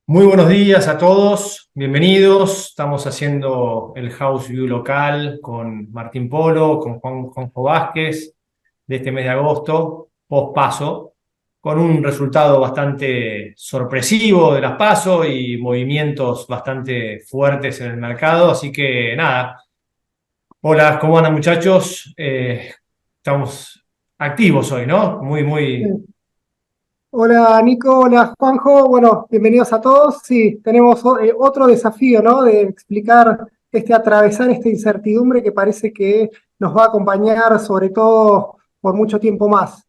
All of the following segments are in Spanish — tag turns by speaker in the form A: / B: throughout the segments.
A: Muy buenos días a todos, bienvenidos. Estamos haciendo el House View local con Martín Polo, con Juanjo Vázquez de este mes de agosto, post paso, con un resultado bastante sorpresivo de las PASO y movimientos bastante fuertes en el mercado. Así que nada, hola, ¿cómo andan muchachos? Estamos activos hoy, ¿no? Muy.
B: Sí. Hola Nico, hola Juanjo, bueno, bienvenidos a todos. Sí, tenemos otro desafío, ¿no? De explicar, atravesar esta incertidumbre que parece que nos va a acompañar sobre todo por mucho tiempo más.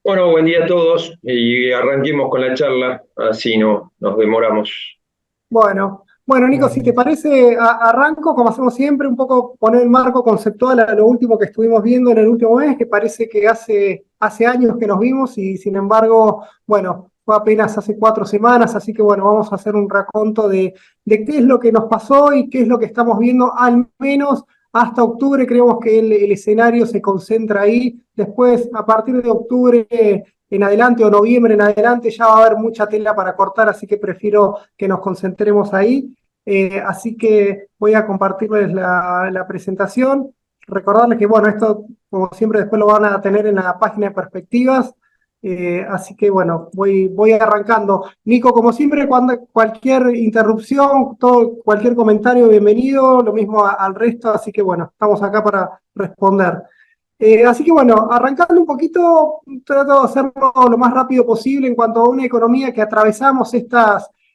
C: Bueno, buen día a todos y arranquemos con la charla, así no nos demoramos.
B: Bueno, Nico, si te
A: Bueno.
B: parece, arranco como hacemos siempre, un poco poner el marco conceptual a lo último que estuvimos viendo en el último mes, que parece que hace años que nos vimos y sin embargo, bueno, fue apenas hace 4 semanas, así que bueno, vamos a hacer un raconto de qué es lo que nos pasó y qué es lo que estamos viendo, al menos hasta octubre. Creemos que el escenario se concentra ahí. Después, a partir de octubre en adelante o noviembre en adelante, ya va a haber mucha tela para cortar, así que prefiero que nos concentremos ahí. Así que voy a compartirles la presentación. Recordarles que, bueno, esto, como siempre, después lo van a tener en la página de perspectivas. Así que, bueno, voy arrancando. Nico, como siempre, cualquier interrupción, cualquier comentario, bienvenido. Lo mismo al resto. Así que, bueno, estamos acá para responder. Así que bueno, arrancando un poquito, trato de hacerlo lo más rápido posible en cuanto a una economía que atravesamos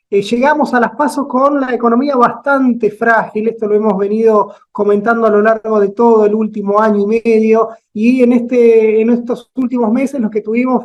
B: llegamos a las pasos con la economía bastante frágil. Esto lo hemos venido comentando a lo largo de todo el último año y medio, y en estos últimos meses lo que tuvimos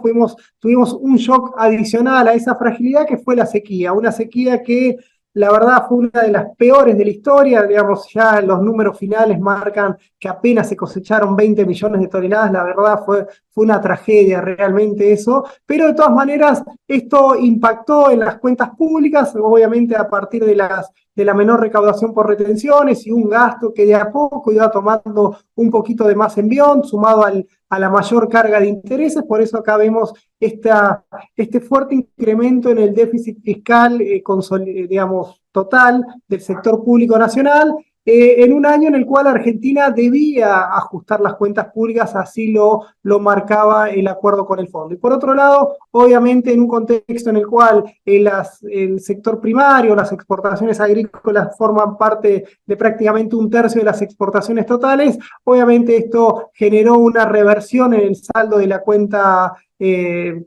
B: un shock adicional a esa fragilidad, que fue la sequía, una sequía que la verdad fue una de las peores de la historia. Digamos, ya los números finales marcan que apenas se cosecharon 20 millones de toneladas. La verdad fue una tragedia realmente eso, pero de todas maneras esto impactó en las cuentas públicas, obviamente a partir de la menor recaudación por retenciones y un gasto que de a poco iba tomando un poquito de más envión, sumado a la mayor carga de intereses. Por eso acá vemos este fuerte incremento en el déficit fiscal, digamos, total del sector público nacional, en un año en el cual Argentina debía ajustar las cuentas públicas, así lo marcaba el acuerdo con el fondo. Y por otro lado, obviamente en un contexto en el cual el sector primario, las exportaciones agrícolas forman parte de prácticamente un tercio de las exportaciones totales, obviamente esto generó una reversión en el saldo de la cuenta del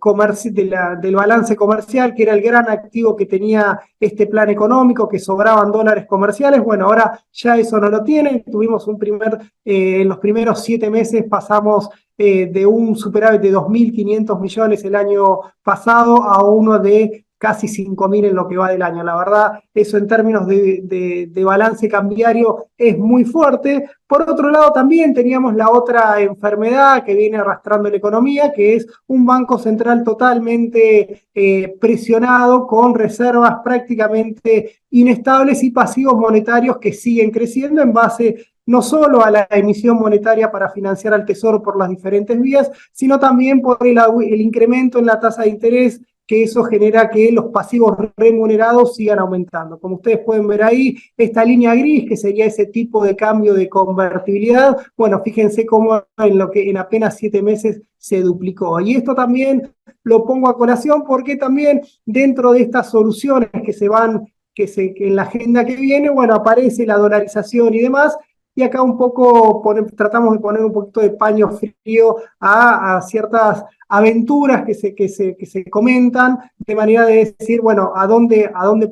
B: balance comercial, que era el gran activo que tenía este plan económico, que sobraban dólares comerciales. Bueno, ahora ya eso no lo tienen. Tuvimos en los primeros 7 meses pasamos de un superávit de 2.500 millones el año pasado a uno de casi 5.000 en lo que va del año. La verdad, eso en términos de balance cambiario es muy fuerte. Por otro lado, también teníamos la otra enfermedad que viene arrastrando la economía, que es un banco central totalmente presionado, con reservas prácticamente inestables y pasivos monetarios que siguen creciendo en base no solo a la emisión monetaria para financiar al Tesoro por las diferentes vías, sino también por el incremento en la tasa de interés, que eso genera que los pasivos remunerados sigan aumentando. Como ustedes pueden ver ahí, esta línea gris, que sería ese tipo de cambio de convertibilidad, bueno, fíjense cómo en apenas 7 meses se duplicó. Y esto también lo pongo a colación porque también dentro de estas soluciones que en la agenda que viene, bueno, aparece la dolarización y demás. Y acá un poco tratamos de poner un poquito de paño frío a ciertas aventuras que se comentan, de manera de decir, bueno, hacia dónde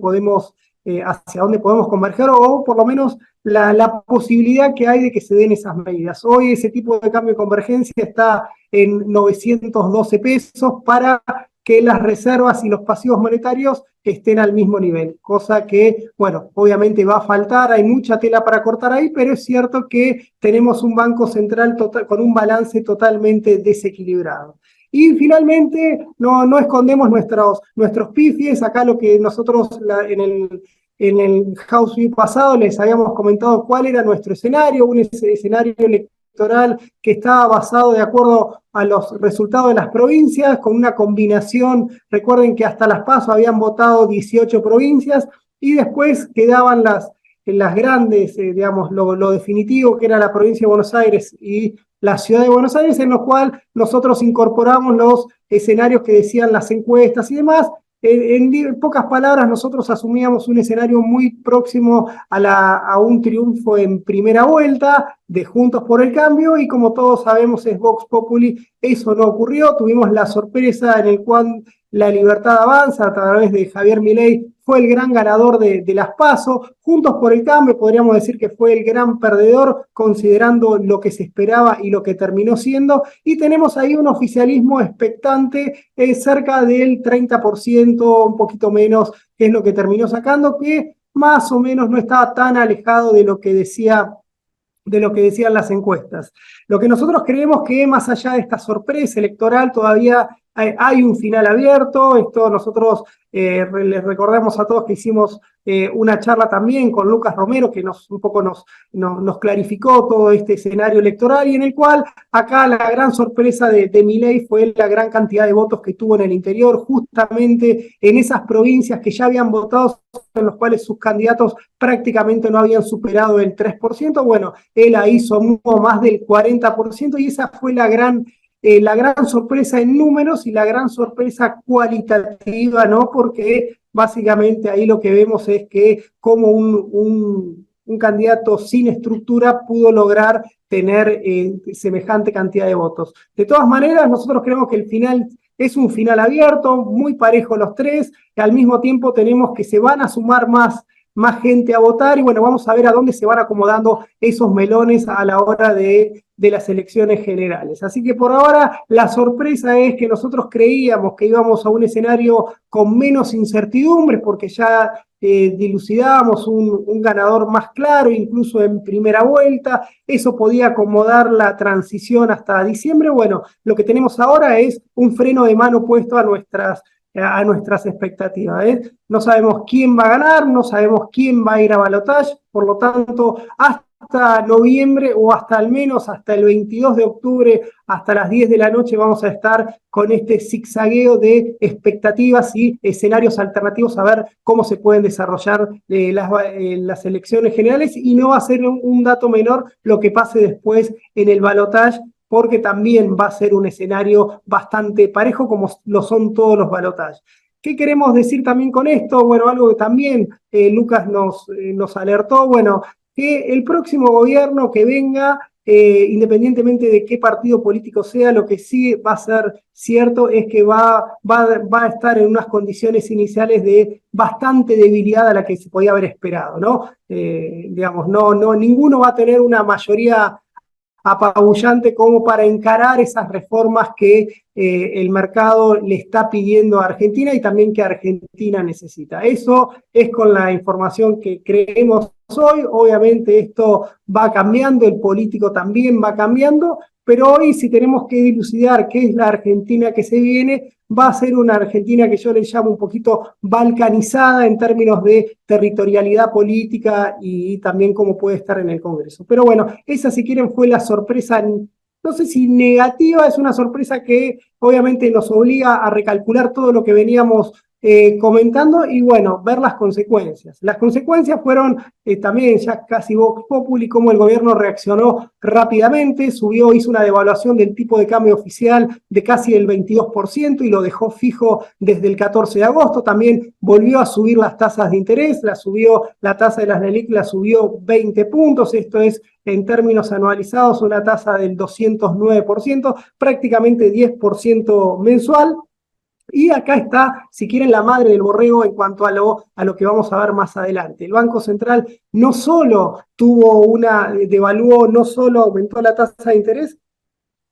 B: podemos converger, o por lo menos la posibilidad que hay de que se den esas medidas. Hoy ese tipo de cambio de convergencia está en 912 pesos, para que las reservas y los pasivos monetarios estén al mismo nivel, cosa que, bueno, obviamente va a faltar. Hay mucha tela para cortar ahí, pero es cierto que tenemos un banco central con un balance totalmente desequilibrado. Y finalmente, no escondemos nuestros pifies. Acá lo que nosotros en el House View pasado les habíamos comentado cuál era nuestro escenario, un escenario electoral que estaba basado de acuerdo a los resultados de las provincias, con una combinación. Recuerden que hasta las PASO habían votado 18 provincias y después quedaban las grandes, digamos, lo definitivo, que era la provincia de Buenos Aires y la ciudad de Buenos Aires, en lo cual nosotros incorporamos los escenarios que decían las encuestas y demás. En pocas palabras, nosotros asumíamos un escenario muy próximo a un triunfo en primera vuelta de Juntos por el Cambio, y como todos sabemos es Vox Populi, eso no ocurrió. Tuvimos la sorpresa en el cual La Libertad Avanza, a través de Javier Milei, fue el gran ganador de las PASO. Juntos por el Cambio podríamos decir que fue el gran perdedor, considerando lo que se esperaba y lo que terminó siendo. Y tenemos ahí un oficialismo expectante, cerca del 30%, un poquito menos, que es lo que terminó sacando, que más o menos no estaba tan alejado de lo que decían las encuestas. Lo que nosotros creemos que más allá de esta sorpresa electoral todavía hay un final abierto. Esto nosotros les recordamos a todos que hicimos una charla también con Lucas Romero, que un poco nos clarificó todo este escenario electoral, y en el cual acá la gran sorpresa de Milei fue la gran cantidad de votos que tuvo en el interior, justamente en esas provincias que ya habían votado, en los cuales sus candidatos prácticamente no habían superado el 3%. Bueno, él ahí sumó más del 40%, y esa fue la gran sorpresa en números y la gran sorpresa cualitativa, ¿no? Porque básicamente ahí lo que vemos es que como un candidato sin estructura pudo lograr tener semejante cantidad de votos. De todas maneras, nosotros creemos que el final es un final abierto, muy parejo los tres, y al mismo tiempo tenemos que se van a sumar más gente a votar, y bueno, vamos a ver a dónde se van acomodando esos melones a la hora de las elecciones generales. Así que por ahora la sorpresa es que nosotros creíamos que íbamos a un escenario con menos incertidumbres, porque ya dilucidábamos un ganador más claro, incluso en primera vuelta. Eso podía acomodar la transición hasta diciembre. Bueno, lo que tenemos ahora es un freno de mano puesto a nuestras expectativas. No sabemos quién va a ganar, no sabemos quién va a ir a balotaje, por lo tanto, hasta noviembre, o hasta al menos hasta el 22 de octubre, hasta las 10 de la noche, vamos a estar con este zigzagueo de expectativas y escenarios alternativos, a ver cómo se pueden desarrollar las elecciones generales, y no va a ser un dato menor lo que pase después en el balotaje, porque también va a ser un escenario bastante parejo, como lo son todos los balotajes. ¿Qué queremos decir también con esto? Bueno, algo que también Lucas nos alertó, bueno, que el próximo gobierno que venga, independientemente de qué partido político sea, lo que sí va a ser cierto es que va a estar en unas condiciones iniciales de bastante debilidad a la que se podía haber esperado, ¿no? Digamos, ninguno va a tener una mayoría apabullante como para encarar esas reformas que el mercado le está pidiendo a Argentina, y también que Argentina necesita. Eso es con la información que creemos hoy. Obviamente esto va cambiando, el político también va cambiando, pero hoy, si tenemos que dilucidar qué es la Argentina que se viene, va a ser una Argentina que yo le llamo un poquito balcanizada en términos de territorialidad política y también cómo puede estar en el Congreso. Pero bueno, esa, si quieren, fue la sorpresa, no sé si negativa, es una sorpresa que obviamente nos obliga a recalcular todo lo que veníamos comentando, y bueno, ver las consecuencias. Las consecuencias fueron también ya casi Vox Populi, cómo el gobierno reaccionó rápidamente, hizo una devaluación del tipo de cambio oficial de casi el 22% y lo dejó fijo desde el 14 de agosto. También volvió a subir las tasas de interés, la tasa de las LELIQ la subió 20 puntos, esto es en términos anualizados una tasa del 209%, prácticamente 10% mensual. Y acá está, si quieren, la madre del borrego en cuanto a lo que vamos a ver más adelante. El Banco Central no solo devaluó, no solo aumentó la tasa de interés,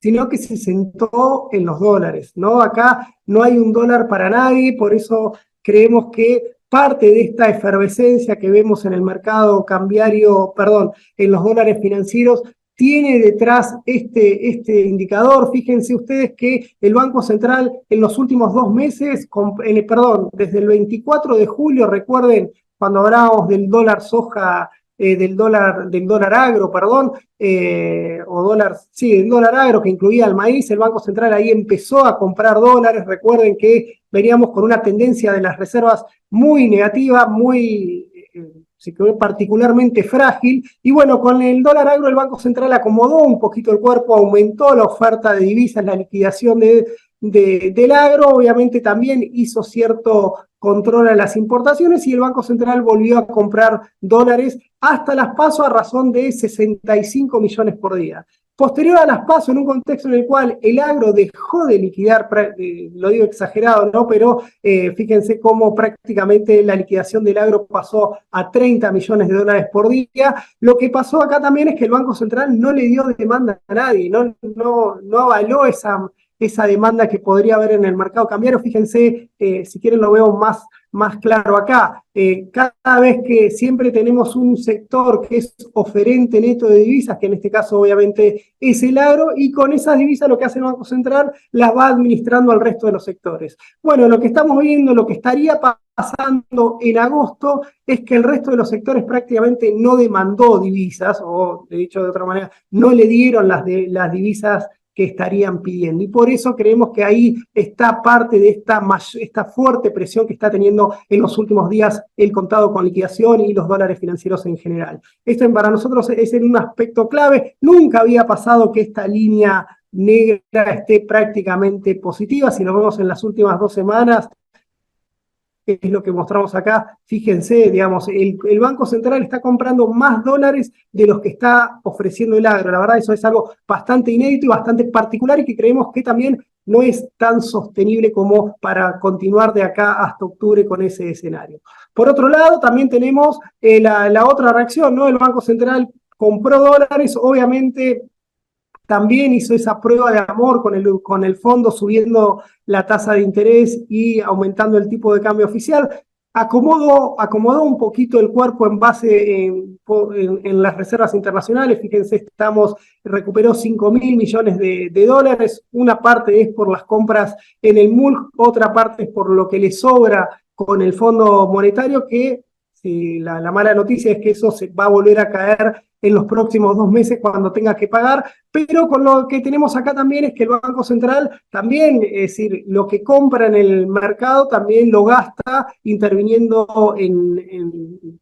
B: sino que se sentó en los dólares, ¿no? Acá no hay un dólar para nadie, por eso creemos que parte de esta efervescencia que vemos en el mercado cambiario, en los dólares financieros, tiene detrás este indicador. Fíjense ustedes que el Banco Central en los últimos 2 meses, desde el 24 de julio, recuerden cuando hablábamos del dólar soja del dólar agro, perdón, del dólar agro que incluía el maíz. El Banco Central ahí empezó a comprar dólares. Recuerden que veníamos con una tendencia de las reservas muy negativa, particularmente frágil, y bueno, con el dólar agro el Banco Central acomodó un poquito el cuerpo, aumentó la oferta de divisas, la liquidación del agro, obviamente también hizo cierto control a las importaciones y el Banco Central volvió a comprar dólares hasta las PASO a razón de 65 millones por día. Posterior a las PASO, en un contexto en el cual el agro dejó de liquidar, lo digo exagerado, ¿no? Pero fíjense cómo prácticamente la liquidación del agro pasó a 30 millones de dólares por día. Lo que pasó acá también es que el Banco Central no le dio demanda a nadie, no avaló esa demanda que podría haber en el mercado cambiario. Fíjense, si quieren lo veo más claro acá. Cada vez que siempre tenemos un sector que es oferente neto de divisas, que en este caso obviamente es el agro, y con esas divisas lo que hace el Banco Central las va administrando al resto de los sectores. Bueno, lo que estamos viendo, lo que estaría pasando en agosto es que el resto de los sectores prácticamente no demandó divisas, o de dicho de otra manera, no le dieron las divisas que estarían pidiendo. Y por eso creemos que ahí está parte de esta fuerte presión que está teniendo en los últimos días el contado con liquidación y los dólares financieros en general. Esto para nosotros es un aspecto clave. Nunca había pasado que esta línea negra esté prácticamente positiva. Si lo vemos en las últimas 2 semanas, es lo que mostramos acá. Fíjense, digamos, el Banco Central está comprando más dólares de los que está ofreciendo el agro. La verdad, eso es algo bastante inédito y bastante particular y que creemos que también no es tan sostenible como para continuar de acá hasta octubre con ese escenario. Por otro lado, también tenemos la otra reacción, ¿no? El Banco Central compró dólares, obviamente también hizo esa prueba de amor con el fondo, subiendo la tasa de interés y aumentando el tipo de cambio oficial. Acomodó un poquito el cuerpo en base en las reservas internacionales. Fíjense, recuperó 5.000 millones de dólares. Una parte es por las compras en el MULC, otra parte es por lo que le sobra con el Fondo Monetario, que la mala noticia es que eso se va a volver a caer en los próximos 2 meses cuando tenga que pagar, pero con lo que tenemos acá también es que el Banco Central también, es decir, lo que compra en el mercado también lo gasta interviniendo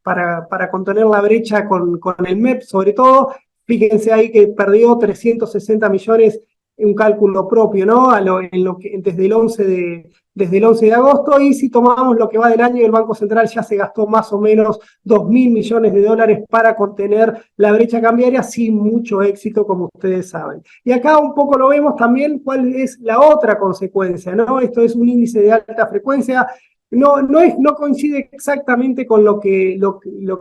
B: para contener la brecha con el MEP, sobre todo. Fíjense ahí que perdió 360 millones, un cálculo propio, ¿no? Desde el 11 de agosto, y si tomamos lo que va del año, el Banco Central ya se gastó más o menos 2.000 millones de dólares para contener la brecha cambiaria sin mucho éxito, como ustedes saben. Y acá un poco lo vemos también cuál es la otra consecuencia, ¿no? Esto es un índice de alta frecuencia. No coincide exactamente con lo que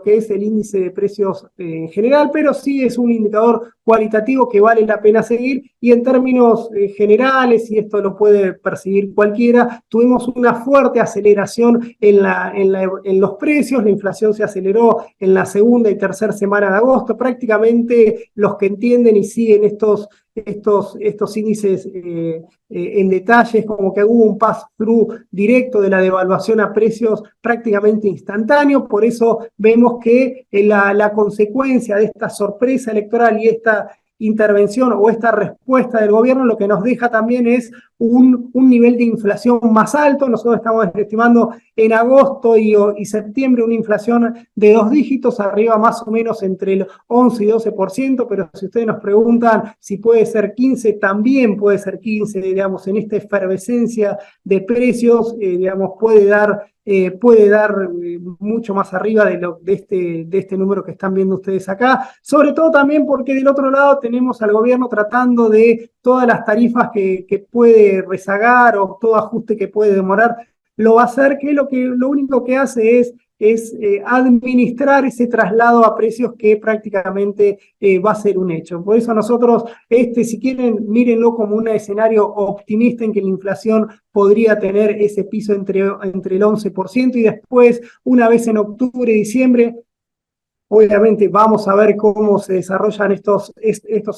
B: es el índice de precios en general, pero sí es un indicador cualitativo que vale la pena seguir, y en términos generales, y esto lo puede percibir cualquiera, tuvimos una fuerte aceleración en los precios. La inflación se aceleró en la segunda y tercera semana de agosto. Prácticamente los que entienden y siguen estos índices en detalles, como que hubo un pass-through directo de la devaluación a precios prácticamente instantáneo. Por eso vemos que la consecuencia de esta sorpresa electoral y esta intervención o esta respuesta del gobierno lo que nos deja también es un nivel de inflación más alto. Nosotros estamos estimando en agosto y septiembre una inflación de 2 dígitos, arriba más o menos entre el 11 y 12%, pero si ustedes nos preguntan si puede ser 15, también puede ser 15, digamos, en esta efervescencia de precios, digamos, puede dar mucho más arriba de este número que están viendo ustedes acá, sobre todo también porque del otro lado tenemos al gobierno tratando de todas las tarifas que puede rezagar o todo ajuste que puede demorar, lo va a hacer, que lo único que hace es administrar ese traslado a precios que prácticamente va a ser un hecho. Por eso nosotros, si quieren, mírenlo como un escenario optimista en que la inflación podría tener ese piso entre el 11%, y después, una vez en octubre y diciembre, obviamente vamos a ver cómo se desarrollan estos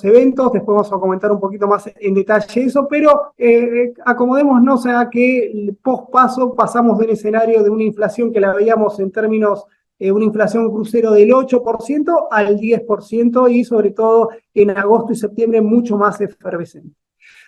B: eventos. Después vamos a comentar un poquito más en detalle eso, pero acomodémonos a que post-paso pasamos de un escenario de una inflación que la veíamos en términos una inflación crucero del 8% al 10% y sobre todo en agosto y septiembre mucho más efervescente.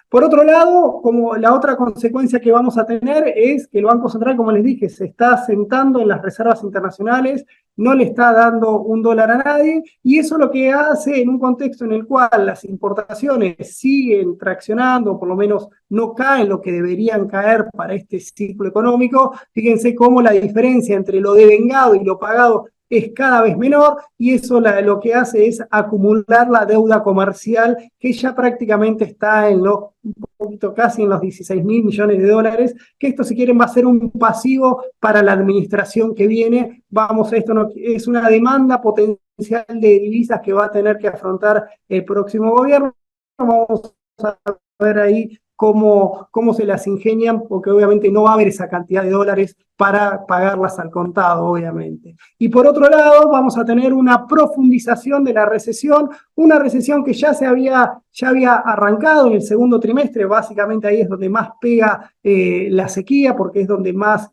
B: Por otro lado, como la otra consecuencia que vamos a tener es que el Banco Central, como les dije, se está sentando en las reservas internacionales, no le está dando un dólar a nadie, y eso lo que hace en un contexto en el cual las importaciones siguen traccionando, o por lo menos no caen lo que deberían caer para este ciclo económico. Fíjense cómo la diferencia entre lo devengado y lo pagado es cada vez menor, y eso lo que hace es acumular la deuda comercial, que ya prácticamente está en los, un poquito casi en los 16.000 millones de dólares, que esto, si quieren, va a ser un pasivo para la administración que viene. Vamos, esto no, es una demanda potencial de divisas que va a tener que afrontar el próximo gobierno. Vamos a ver ahí cómo se las ingenian, porque obviamente no va a haber esa cantidad de dólares para pagarlas al contado, obviamente. Y por otro lado, vamos a tener una profundización de la recesión, una recesión que ya había arrancado en el segundo trimestre. Básicamente ahí es donde más pega la sequía, porque es donde más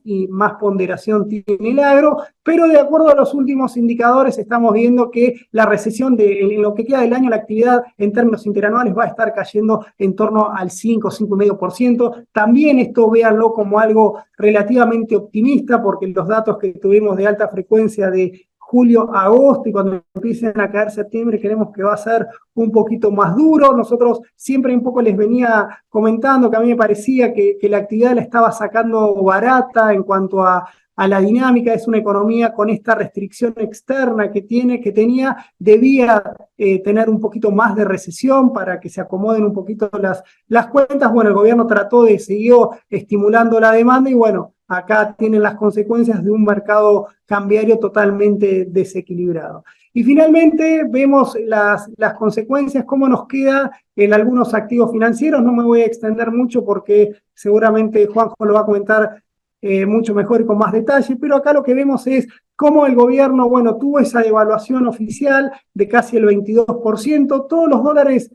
B: ponderación tiene el agro, pero de acuerdo a los últimos indicadores estamos viendo que la recesión en lo que queda del año, la actividad en términos interanuales va a estar cayendo en torno al 5,5%. También esto véanlo como algo relativamente optimista, porque los datos que tuvimos de alta frecuencia de julio a agosto, y cuando empiecen a caer septiembre, creemos que va a ser un poquito más duro. Nosotros siempre un poco les venía comentando que a mí me parecía que la actividad la estaba sacando barata en cuanto a la dinámica. Es una economía con esta restricción externa que tenía, debía tener un poquito más de recesión para que se acomoden un poquito las cuentas. Bueno, el gobierno siguió estimulando la demanda, y bueno, acá tienen las consecuencias de un mercado cambiario totalmente desequilibrado. Y finalmente vemos las consecuencias, cómo nos queda en algunos activos financieros. No me voy a extender mucho porque seguramente Juanjo lo va a comentar mucho mejor y con más detalle, pero acá lo que vemos es cómo el gobierno, bueno, tuvo esa devaluación oficial de casi el 22%, todos los dólares,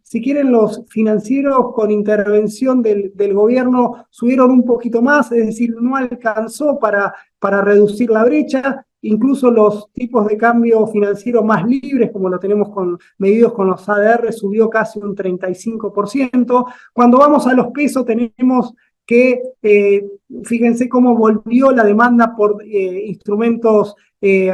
B: si quieren, los financieros con intervención del gobierno subieron un poquito más, es decir, no alcanzó para reducir la brecha. Incluso los tipos de cambio financiero más libres, como lo tenemos medidos con los ADR, subió casi un 35%. Cuando vamos a los pesos tenemos que fíjense cómo volvió la demanda por instrumentos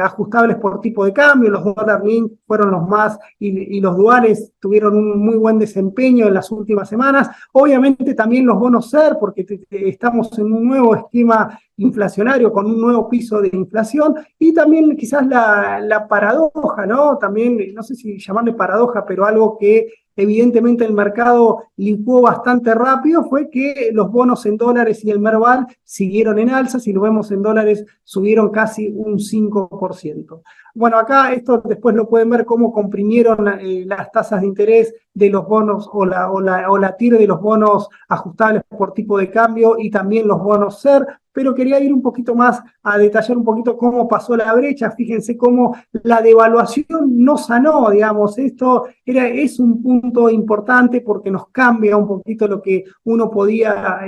B: ajustables por tipo de cambio. Los dólar link fueron los más, y los duales tuvieron un muy buen desempeño en las últimas semanas. Obviamente también los bonos SER, porque estamos en un nuevo esquema inflacionario con un nuevo piso de inflación, y también quizás la paradoja, ¿no? También, no sé si llamarle paradoja, pero algo que evidentemente el mercado licuó bastante rápido, fue que los bonos en dólares y el Merval siguieron en alza. Si lo vemos en dólares, subieron casi un 5%. Bueno, acá esto después lo pueden ver cómo comprimieron las tasas de interés de los bonos o la TIR de los bonos ajustables por tipo de cambio, y también los bonos SER, pero quería ir un poquito más a detallar un poquito cómo pasó la brecha. Fíjense cómo la devaluación no sanó, digamos. Esto es un punto importante porque nos cambia un poquito lo que uno podía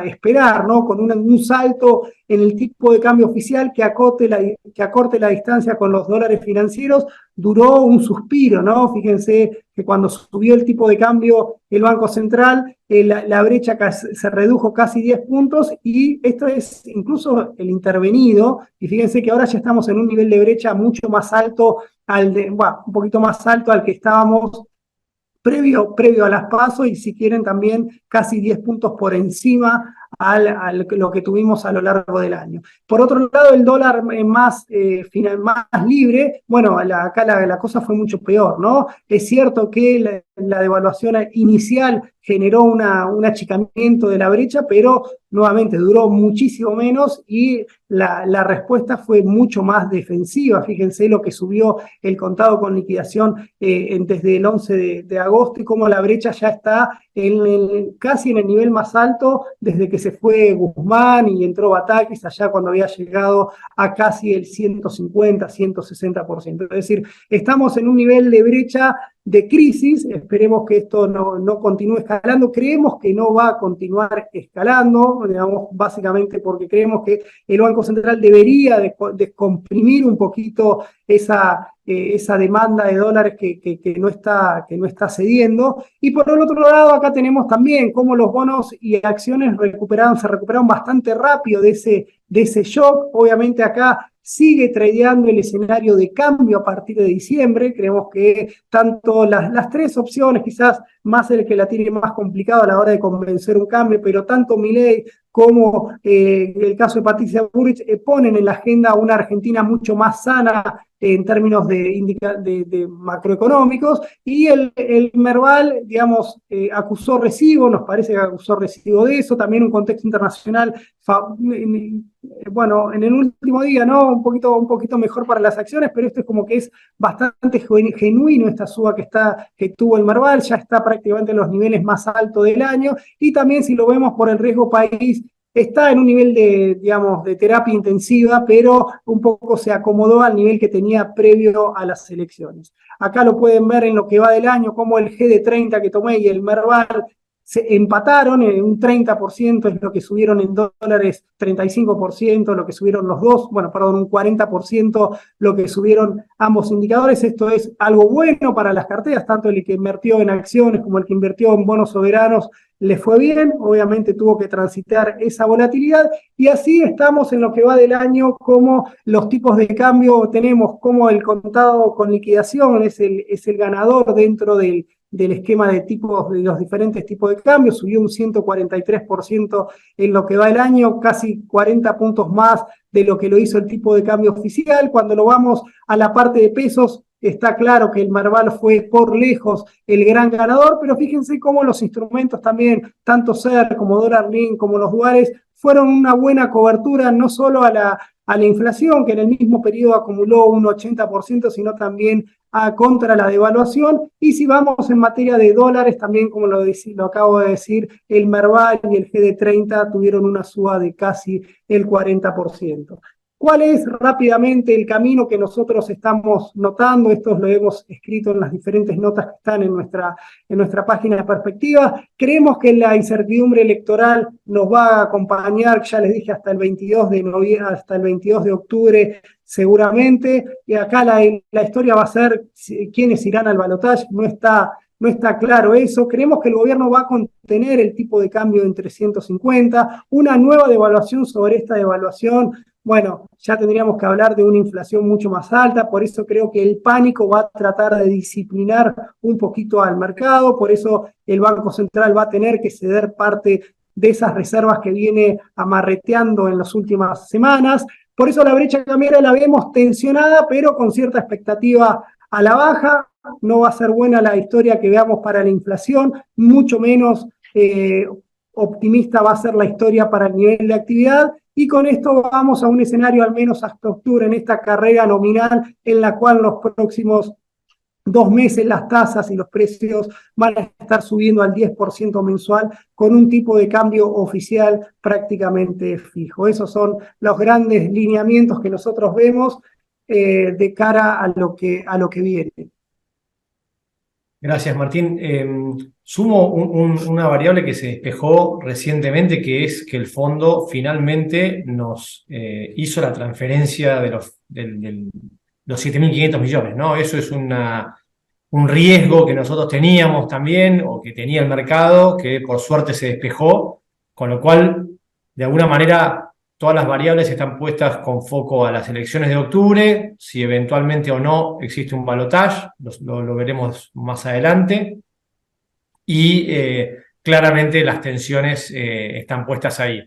B: esperar, ¿no? Con un salto en el tipo de cambio oficial que acorte la distancia con los dólares financieros, duró un suspiro, ¿no? Fíjense que cuando subió el tipo de cambio el Banco Central, la brecha se redujo casi 10 puntos, y esto es incluso el intervenido, y fíjense que ahora ya estamos en un nivel de brecha mucho más alto, un poquito más alto al que estábamos previo a las PASO, y si quieren también casi 10 puntos por encima a lo que tuvimos a lo largo del año. Por otro lado, el dólar más libre, bueno, acá la cosa fue mucho peor, ¿no? Es cierto que la devaluación inicial generó un achicamiento de la brecha, pero nuevamente duró muchísimo menos, y la respuesta fue mucho más defensiva. Fíjense lo que subió el contado con liquidación desde el 11 de agosto, y cómo la brecha ya está casi en el nivel más alto desde que se fue Guzmán y entró Batakis, allá cuando había llegado a casi el 150, 160%. Es decir, estamos en un nivel de brecha de crisis. Esperemos que esto no continúe escalando. Creemos que no va a continuar escalando, digamos, básicamente porque creemos que el Banco Central debería descomprimir un poquito esa demanda de dólares que no está cediendo. Y por el otro lado, acá tenemos también cómo los bonos y acciones se recuperaron bastante rápido de ese shock. Obviamente acá sigue tradeando el escenario de cambio a partir de diciembre. Creemos que tanto las tres opciones, quizás más el que la tiene más complicado a la hora de convencer un cambio, pero tanto Milei como el caso de Patricia Bullrich ponen en la agenda una Argentina mucho más sana en términos de macroeconómicos, y el Merval, digamos, acusó recibo, nos parece que acusó recibo de eso, también un contexto internacional, bueno, en el último día, ¿no? Un poquito mejor para las acciones, pero esto es como que es bastante genuino esta suba que tuvo el Merval, ya está prácticamente en los niveles más altos del año, y también si lo vemos por el riesgo país, está en un nivel digamos, de terapia intensiva, pero un poco se acomodó al nivel que tenía previo a las elecciones. Acá lo pueden ver en lo que va del año, como el GD30 que tomé y el Merval se empataron, un 30% es lo que subieron en dólares, 35% lo que subieron los dos, bueno, perdón, un 40% lo que subieron ambos indicadores. Esto es algo bueno para las carteras, tanto el que invirtió en acciones como el que invirtió en bonos soberanos le fue bien, obviamente tuvo que transitar esa volatilidad, y así estamos en lo que va del año, como los tipos de cambio tenemos, como el contado con liquidación es el ganador dentro del esquema de los diferentes tipos de cambio, subió un 143% en lo que va el año, casi 40 puntos más de lo que lo hizo el tipo de cambio oficial. Cuando lo vamos a la parte de pesos, está claro que el Merval fue por lejos el gran ganador, pero fíjense cómo los instrumentos también, tanto SER como Dólar Link, como los duales, fueron una buena cobertura, no solo a la inflación, que en el mismo periodo acumuló un 80%, sino también contra la devaluación. Y si vamos en materia de dólares, también como lo acabo de decir, el Merval y el GD30 tuvieron una suba de casi el 40%. ¿Cuál es rápidamente el camino que nosotros estamos notando? Esto lo hemos escrito en las diferentes notas que están en nuestra página de perspectiva. Creemos que la incertidumbre electoral nos va a acompañar, ya les dije, hasta el 22 de noviembre, hasta el 22 de octubre seguramente, y acá la historia va a ser quiénes irán al balotaje. No está claro eso. Creemos que el gobierno va a contener el tipo de cambio en 350, una nueva devaluación sobre esta devaluación. Bueno, ya tendríamos que hablar de una inflación mucho más alta, por eso creo que el pánico va a tratar de disciplinar un poquito al mercado, por eso el Banco Central va a tener que ceder parte de esas reservas que viene amarreteando en las últimas semanas. Por eso la brecha cambiaria la vemos tensionada, pero con cierta expectativa a la baja. No va a ser buena la historia que veamos para la inflación, mucho menos optimista va a ser la historia para el nivel de actividad, y con esto vamos a un escenario al menos hasta octubre en esta carrera nominal en la cual los próximos 2 meses las tasas y los precios van a estar subiendo al 10% mensual con un tipo de cambio oficial prácticamente fijo. Esos son los grandes lineamientos que nosotros vemos de cara a lo que viene.
A: Gracias, Martín. Sumo una variable que se despejó recientemente, que es que el fondo finalmente nos hizo la transferencia de los 7.500 millones, ¿no? Eso es un riesgo que nosotros teníamos también, o que tenía el mercado, que por suerte se despejó, con lo cual, de alguna manera, todas las variables están puestas con foco a las elecciones de octubre, si eventualmente o no existe un balotaje, lo veremos más adelante, y claramente las tensiones están puestas ahí.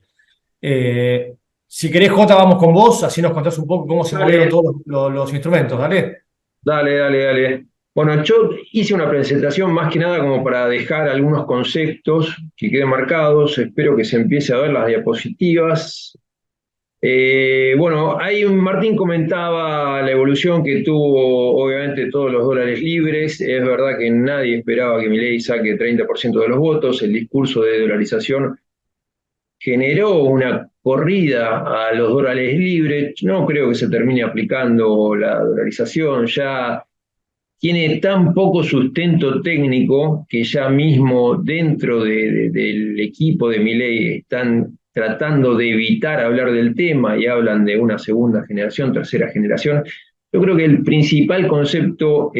A: Si querés, Jota, vamos con vos, así nos contás un poco cómo se movieron todos los instrumentos, ¿dale?
C: Dale. Bueno, yo hice una presentación más que nada como para dejar algunos conceptos que queden marcados. Espero que se empiece a ver las diapositivas. Bueno, ahí Martín comentaba la evolución que tuvo obviamente todos los dólares libres. Es verdad que nadie esperaba que Milei saque 30% de los votos. El discurso de dolarización generó una corrida a los dólares libres. No creo que se termine aplicando la dolarización. Ya tiene tan poco sustento técnico que ya mismo dentro del equipo de Milei están tratando de evitar hablar del tema y hablan de una segunda generación, tercera generación. Yo creo que el principal concepto,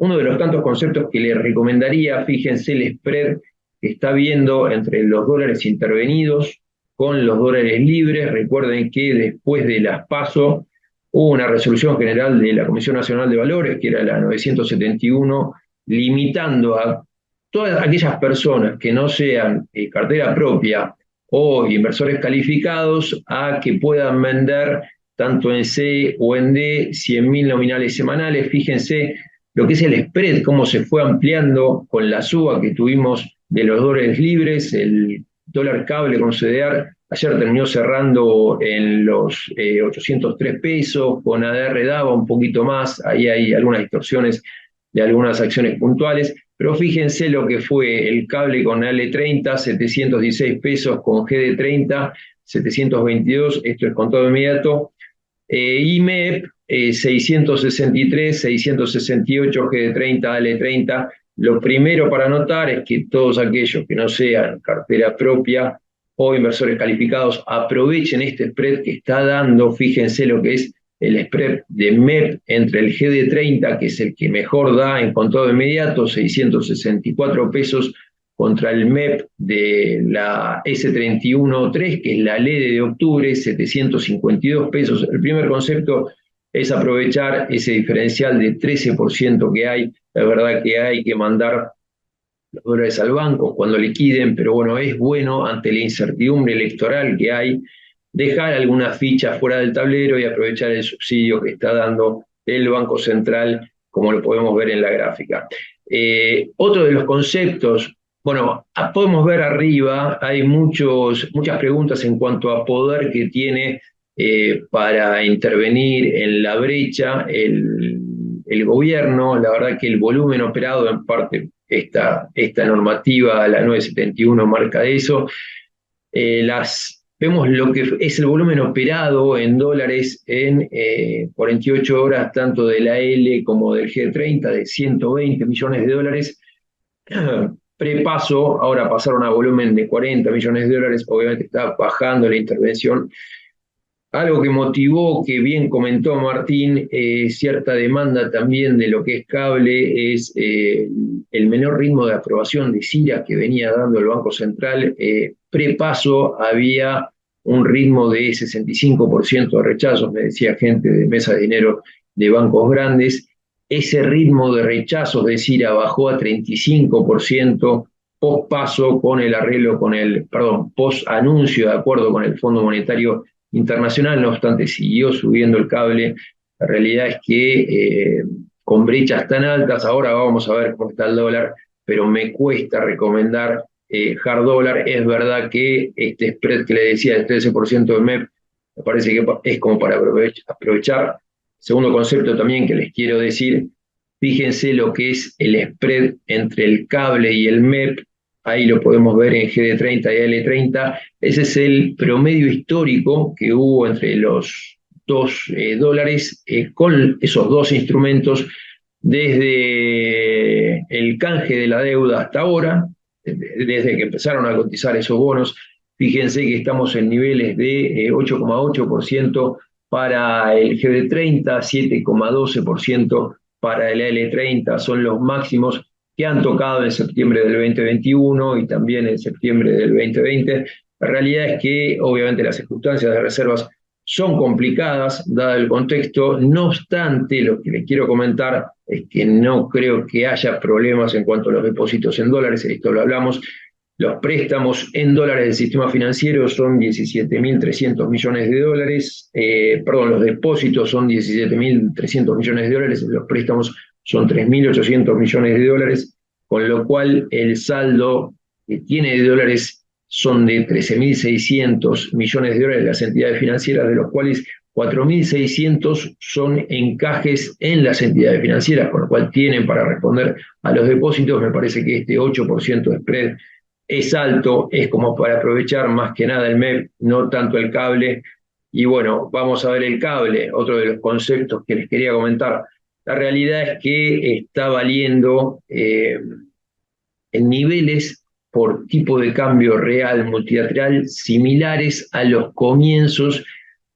C: uno de los tantos conceptos que le recomendaría, fíjense el spread que está viendo entre los dólares intervenidos con los dólares libres. Recuerden que después de las PASO hubo una resolución general de la Comisión Nacional de Valores, que era la 971, limitando a todas aquellas personas que no sean cartera propia o inversores calificados a que puedan vender tanto en C o en D 100.000 nominales semanales. Fíjense lo que es el spread, cómo se fue ampliando con la suba que tuvimos de los dólares libres. El dólar cable con CDR ayer terminó cerrando en los 803 pesos, con ADR daba un poquito más, ahí hay algunas distorsiones de algunas acciones puntuales, pero fíjense lo que fue el cable con L30, 716 pesos, con GD30, 722, esto es contado inmediato, IMEP, 663, 668, GD30, L30. Lo primero para notar es que todos aquellos que no sean cartera propia o inversores calificados aprovechen este spread que está dando. Fíjense lo que es el spread de MEP entre el GD30, que es el que mejor da en contado inmediato, 664 pesos, contra el MEP de la S31.3, que es la LED de octubre, 752 pesos. El primer concepto es aprovechar ese diferencial de 13% que hay. La verdad que hay que mandar los dólares al banco cuando liquiden, pero bueno, es bueno ante la incertidumbre electoral que hay, dejar algunas fichas fuera del tablero y aprovechar el subsidio que está dando el Banco Central, como lo podemos ver en la gráfica. Otro de los conceptos, bueno, podemos ver arriba, hay muchas preguntas en cuanto a poder que tiene para intervenir en la brecha el gobierno. La verdad que el volumen operado, en parte esta normativa, la 971, marca eso. Vemos lo que es el volumen operado en dólares en 48 horas, tanto de la L como del G30, de 120 millones de dólares. Prepaso, ahora pasaron a volumen de 40 millones de dólares, obviamente está bajando la intervención. Algo que motivó, que bien comentó Martín, cierta demanda también de lo que es cable, es el menor ritmo de aprobación de CIRA que venía dando el Banco Central. Prepaso había un ritmo de 65% de rechazos, me decía gente de mesa de dinero de bancos grandes. Ese ritmo de rechazos de CIRA bajó a 35%, post-paso con el arreglo, post-anuncio de acuerdo con el Fondo Monetario Internacional. No obstante, siguió subiendo el cable. La realidad es que con brechas tan altas, ahora vamos a ver cómo está el dólar, pero me cuesta recomendar hard dólar. Es verdad que este spread que le decía del 13% de MEP, me parece que es como para aprovechar. Segundo concepto también que les quiero decir, fíjense lo que es el spread entre el cable y el MEP. Ahí lo podemos ver en GD30 y L30. Ese es el promedio histórico que hubo entre los dos dólares con esos dos instrumentos desde el canje de la deuda hasta ahora, desde que empezaron a cotizar esos bonos. Fíjense que estamos en niveles de 8,8% para el GD30, 7,12% para el L30, son los máximos que han tocado en septiembre del 2021 y también en septiembre del 2020. La realidad es que obviamente las circunstancias de reservas son complicadas, dado el contexto. No obstante, lo que les quiero comentar es que no creo que haya problemas en cuanto a los depósitos en dólares, esto lo hablamos. Los préstamos en dólares del sistema financiero son 17.300 millones de dólares, los depósitos son 17.300 millones de dólares, los préstamos son 3.800 millones de dólares, con lo cual el saldo que tiene de dólares son de 13.600 millones de dólares las entidades financieras, de los cuales 4.600 son encajes en las entidades financieras, con lo cual tienen para responder a los depósitos. Me parece que este 8% de spread es alto, es como para aprovechar más que nada el MEP, no tanto el cable. Y bueno, vamos a ver el cable, otro de los conceptos que les quería comentar. la realidad es que está valiendo en niveles por tipo de cambio real multilateral similares a los comienzos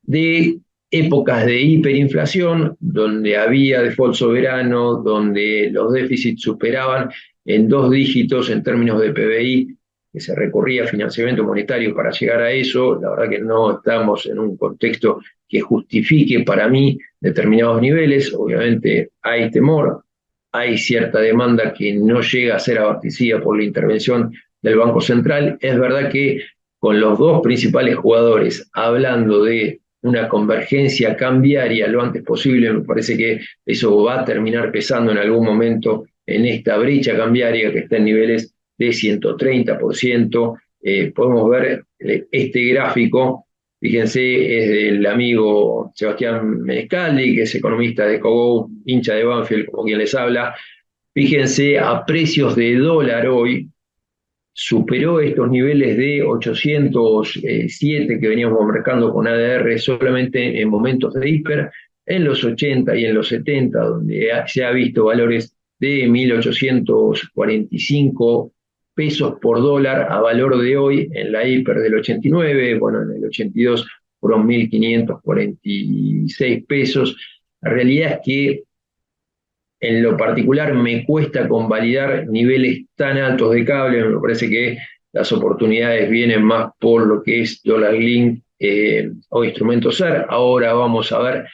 C: de épocas de hiperinflación, donde había default soberano, donde los déficits superaban en 2 dígitos en términos de PBI, que se recurría a financiamiento monetario para llegar a eso. La verdad que no estamos en un contexto que justifique para mí determinados niveles. Obviamente hay temor, hay cierta demanda que no llega a ser abastecida por la intervención del Banco Central. Es verdad que con los dos principales jugadores hablando de una convergencia cambiaria lo antes posible, me parece que eso va a terminar pesando en algún momento en esta brecha cambiaria que está en niveles de 130%. Podemos ver este gráfico, fíjense, es del amigo Sebastián Menescaldi, que es economista de Cogou, hincha de Banfield, como quien les habla. Fíjense, a precios de dólar hoy, superó estos niveles de 807 que veníamos marcando con ADR solamente en momentos de hiper, en los 80 y en los 70, donde se ha visto valores de 1.845 pesos por dólar a valor de hoy en la hiper del 89, bueno, en el 82 fueron 1.546 pesos. La realidad es que en lo particular me cuesta convalidar niveles tan altos de cable. Me parece que las oportunidades vienen más por lo que es Dollar Link o instrumentos SAR. Ahora vamos a ver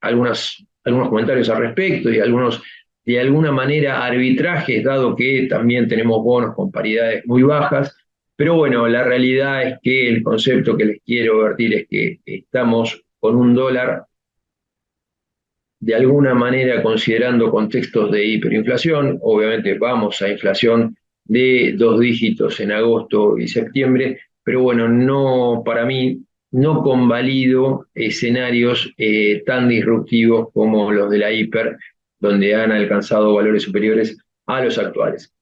C: algunos comentarios al respecto y algunos, de alguna manera, arbitrajes, dado que también tenemos bonos con paridades muy bajas. Pero bueno, la realidad es que el concepto que les quiero vertir es que estamos con un dólar de alguna manera considerando contextos de hiperinflación. Obviamente vamos a inflación de 2 dígitos en agosto y septiembre, pero bueno, no, para mí no convalido escenarios tan disruptivos como los de la hiper, donde han alcanzado valores superiores a los actuales.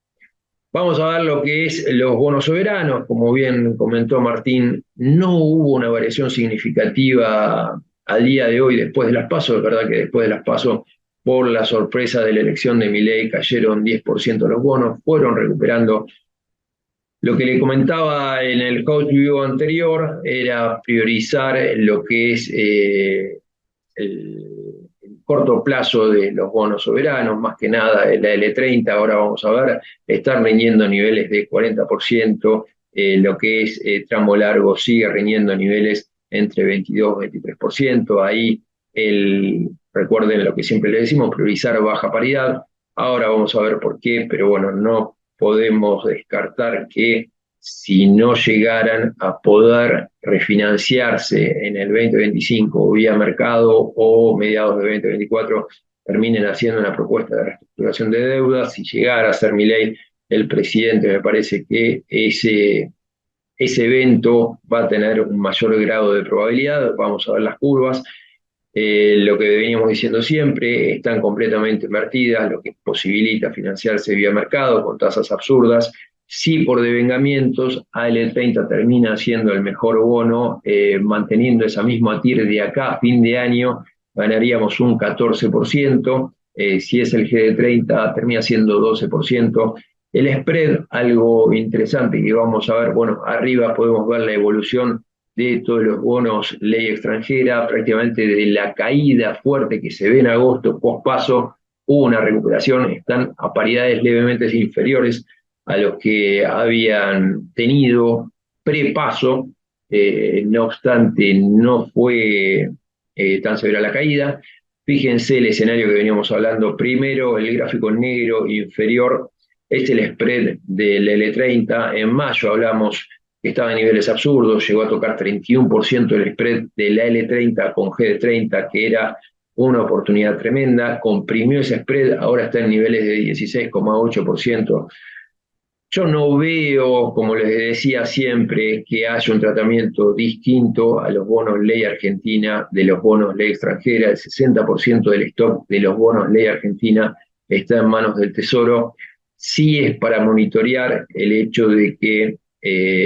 C: Vamos a ver lo que es los bonos soberanos. Como bien comentó Martín, no hubo una variación significativa al día de hoy después de las PASO. Es verdad que después de las PASO, por la sorpresa de la elección de Milei, cayeron 10% los bonos, fueron recuperando. Lo que le comentaba en el House View anterior era priorizar lo que es el corto plazo de los bonos soberanos, más que nada la L30, ahora vamos a ver, están riñendo niveles de 40%, lo que es tramo largo sigue riñendo niveles entre 22 y 23%, ahí recuerden lo que siempre le decimos, priorizar baja paridad. Ahora vamos a ver por qué, pero bueno, no podemos descartar que si no llegaran a poder refinanciarse en el 2025 vía mercado o mediados de 2024, terminen haciendo una propuesta de reestructuración de deudas. Si llegara a ser Milei el presidente, me parece que ese evento va a tener un mayor grado de probabilidad. Vamos a ver las curvas. Lo que veníamos diciendo siempre, están completamente invertidas, lo que posibilita financiarse vía mercado con tasas absurdas. Sí, por devengamientos, AL30 termina siendo el mejor bono, manteniendo esa misma TIR de acá a fin de año, ganaríamos un 14%, si es el GD30 termina siendo 12%. El spread, algo interesante que vamos a ver, bueno, arriba podemos ver la evolución de todos los bonos ley extranjera, prácticamente de la caída fuerte que se ve en agosto, post paso, hubo una recuperación, están a paridades levemente inferiores a los que habían tenido pre-paso, no obstante no fue tan severa la caída. Fíjense el escenario que veníamos hablando primero, el gráfico negro inferior, es el spread del L30, en mayo hablamos que estaba en niveles absurdos, llegó a tocar 31% el spread de la L30 con GD30, que era una oportunidad tremenda, comprimió ese spread, ahora está en niveles de 16,8%. Yo no veo, como les decía siempre, que haya un tratamiento distinto a los bonos ley argentina de los bonos ley extranjera. El 60% del stock de los bonos ley argentina está en manos del Tesoro. Sí es para monitorear el hecho de que,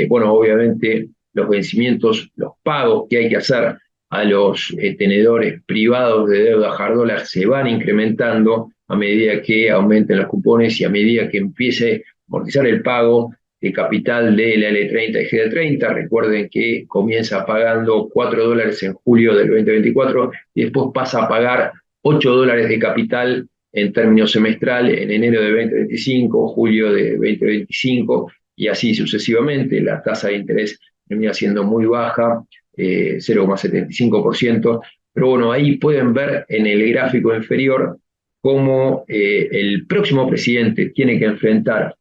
C: bueno, obviamente los vencimientos, los pagos que hay que hacer a los tenedores privados de deuda hard dólar se van incrementando a medida que aumenten los cupones y a medida que empiece a amortizar el pago de capital de la L30 y GD30. Recuerden que comienza pagando $4 en julio del 2024 y después pasa a pagar $8 de capital en términos semestrales en enero de 2025, julio de 2025 y así sucesivamente. La tasa de interés termina siendo muy baja, 0,75%, pero bueno, ahí pueden ver en el gráfico inferior cómo el próximo presidente tiene que enfrentar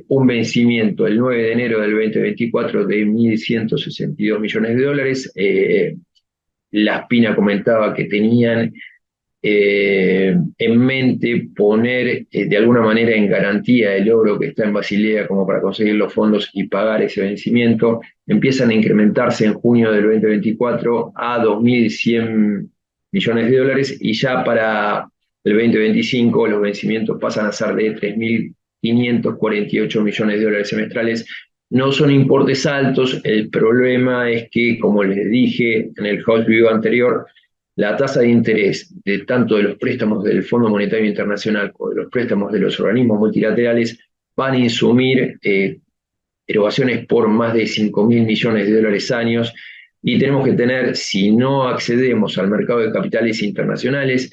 C: un vencimiento el 9 de enero del 2024 de $1.162 millones. La Spina comentaba que tenían en mente poner de alguna manera en garantía el oro que está en Basilea como para conseguir los fondos y pagar ese vencimiento. Empiezan a incrementarse en junio del 2024 a $2.100 millones y ya para el 2025 los vencimientos pasan a ser de $3.548 millones semestrales. No son importes altos, el problema es que, como les dije en el House View anterior, la tasa de interés de tanto de los préstamos del Fondo Monetario Internacional como de los préstamos de los organismos multilaterales van a insumir erogaciones por más de $5.000 millones años y tenemos que tener, si no accedemos al mercado de capitales internacionales,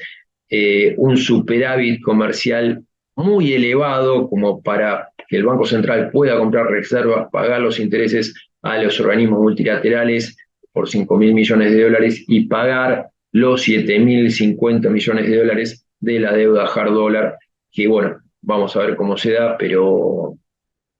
C: un superávit comercial muy elevado como para que el Banco Central pueda comprar reservas, pagar los intereses a los organismos multilaterales por $5.000 millones y pagar los $7.050 millones de la deuda hard dólar, que bueno, vamos a ver cómo se da, pero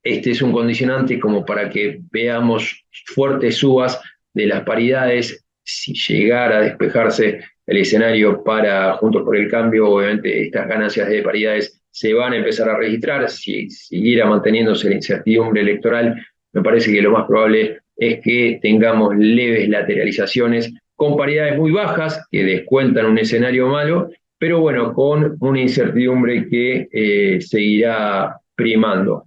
C: este es un condicionante como para que veamos fuertes subas de las paridades. Si llegara a despejarse el escenario para Juntos por el Cambio, obviamente estas ganancias de paridades se van a empezar a registrar. Si siguiera manteniéndose la incertidumbre electoral, me parece que lo más probable es que tengamos leves lateralizaciones con paridades muy bajas que descuentan un escenario malo, pero bueno, con una incertidumbre que seguirá primando.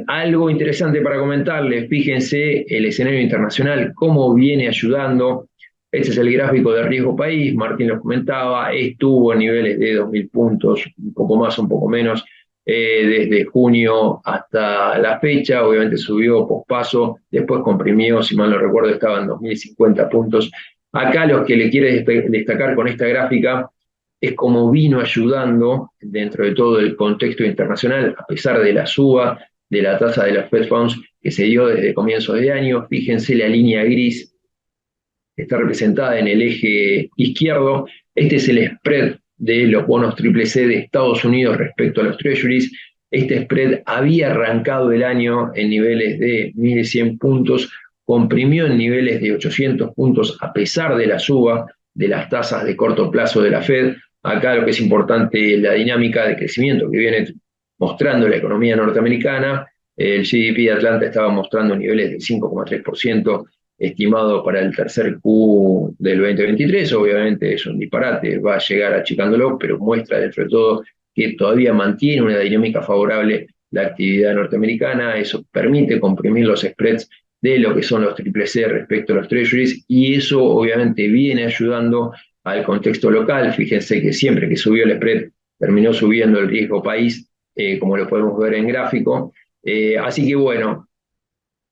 C: Algo interesante para comentarles, fíjense el escenario internacional, cómo viene ayudando. Este es el gráfico de riesgo país, Martín lo comentaba, estuvo en niveles de 2.000 puntos, un poco más, un poco menos, desde junio hasta la fecha. Obviamente subió pospaso, después comprimió, si mal no recuerdo, estaba en 2.050 puntos. Acá lo que le quiere destacar con esta gráfica es cómo vino ayudando dentro de todo el contexto internacional, a pesar de la suba de la tasa de las Fed Funds que se dio desde comienzos de año. Fíjense la línea gris que está representada en el eje izquierdo. Este es el spread de los bonos CCC de Estados Unidos respecto a los Treasuries. Este spread había arrancado el año en niveles de 1.100 puntos, comprimió en niveles de 800 puntos a pesar de la suba de las tasas de corto plazo de la Fed. Acá lo que es importante es la dinámica de crecimiento que viene mostrando la economía norteamericana. El GDP de Atlanta estaba mostrando niveles del 5,3% estimado para el tercer Q del 2023. Obviamente es un disparate, va a llegar achicándolo, pero muestra dentro de todo que todavía mantiene una dinámica favorable la actividad norteamericana. Eso permite comprimir los spreads de lo que son los CCC respecto a los Treasuries, y eso obviamente viene ayudando al contexto local. Fíjense que siempre que subió el spread terminó subiendo el riesgo país, como lo podemos ver en gráfico. Así que bueno,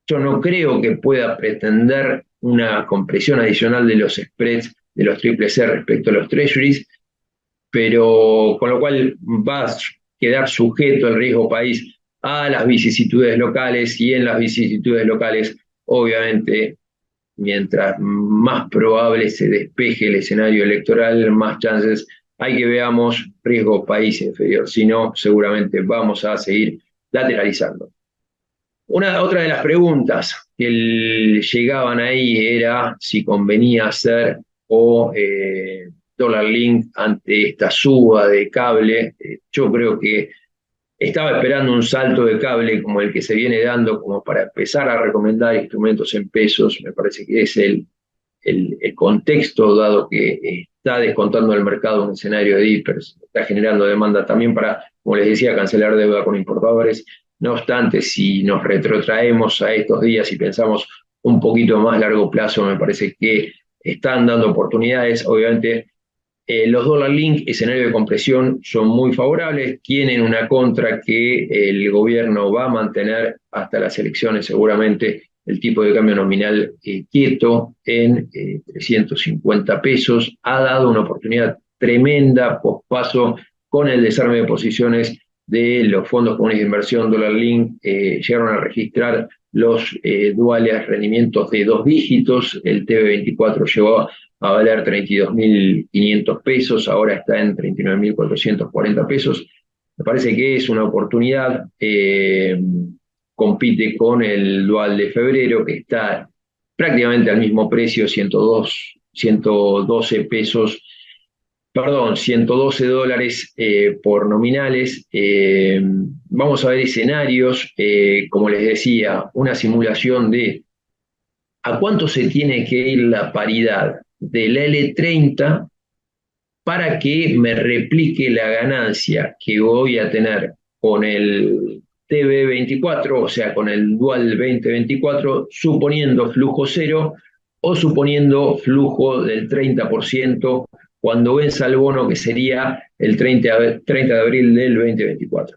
C: yo no creo que pueda pretender una compresión adicional de los spreads de los CCC respecto a los Treasuries, pero con lo cual va a quedar sujeto el riesgo país a las vicisitudes locales, y en las vicisitudes locales, obviamente, mientras más probable se despeje el escenario electoral, más chances hay que veamos riesgo país inferior. Si no, seguramente vamos a seguir lateralizando. Otra de las preguntas que llegaban ahí era si convenía hacer Dollar Link ante esta suba de cable. Yo creo que estaba esperando un salto de cable como el que se viene dando, como para empezar a recomendar instrumentos en pesos. Me parece que es el contexto, dado que está descontando el mercado un escenario de hipers, está generando demanda también para, como les decía, cancelar deuda con importadores. No obstante, si nos retrotraemos a estos días y pensamos un poquito más largo plazo, me parece que están dando oportunidades. Obviamente, los dólar link, escenario de compresión, son muy favorables, tienen una contra que el gobierno va a mantener hasta las elecciones, seguramente el tipo de cambio nominal quieto en 350 pesos, ha dado una oportunidad tremenda pospaso con el desarme de posiciones de los fondos comunes de inversión dólar link, llegaron a registrar los duales rendimientos de 2 dígitos, el TB24 llegó a valer 32.500 pesos, ahora está en 39.440 pesos. Me parece que es una oportunidad, compite con el dual de febrero, que está prácticamente al mismo precio, 112 pesos, perdón, 112 dólares por nominales. Vamos a ver escenarios, como les decía, una simulación de a cuánto se tiene que ir la paridad del L30 para que me replique la ganancia que voy a tener con el TB24, o sea, con el Dual 2024, suponiendo flujo cero o suponiendo flujo del 30% cuando venza el bono, que sería el 30 de abril del 2024.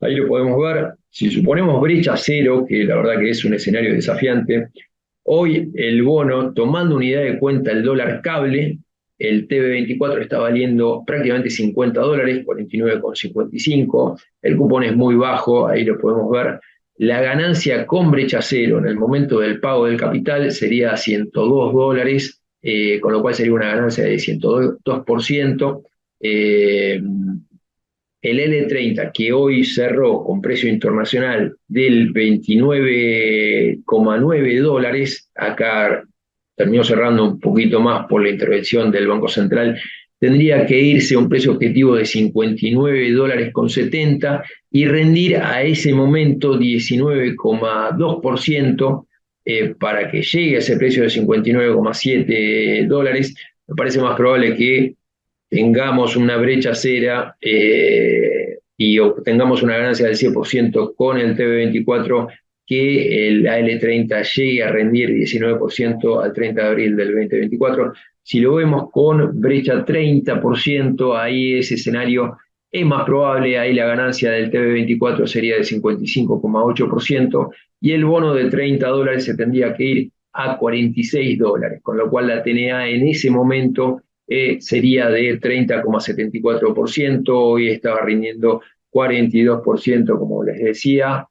C: Ahí lo podemos ver. Si suponemos brecha cero, que la verdad que es un escenario desafiante, hoy el bono, tomando unidad de cuenta el dólar cable, el TB24 está valiendo prácticamente 50 dólares, 49,55. El cupón es muy bajo, ahí lo podemos ver. La ganancia con brecha cero en el momento del pago del capital sería 102 dólares, con lo cual sería una ganancia de 102%. El L30, que hoy cerró con precio internacional del 29,9 dólares, acá terminó cerrando un poquito más por la intervención del Banco Central, tendría que irse a un precio objetivo de 59 dólares con 70 y rendir a ese momento 19,2%, para que llegue a ese precio de 59,7 dólares. Me parece más probable que tengamos una brecha cera y obtengamos una ganancia del 100% con el TB24, que el AL30 llegue a rendir 19% al 30 de abril del 2024. Si lo vemos con brecha 30%, ahí ese escenario es más probable, ahí la ganancia del TB24 sería de 55,8% y el bono de 30 dólares se tendría que ir a 46 dólares, con lo cual la TNA en ese momento sería de 30,74%, hoy estaba rindiendo 42%, como les decía.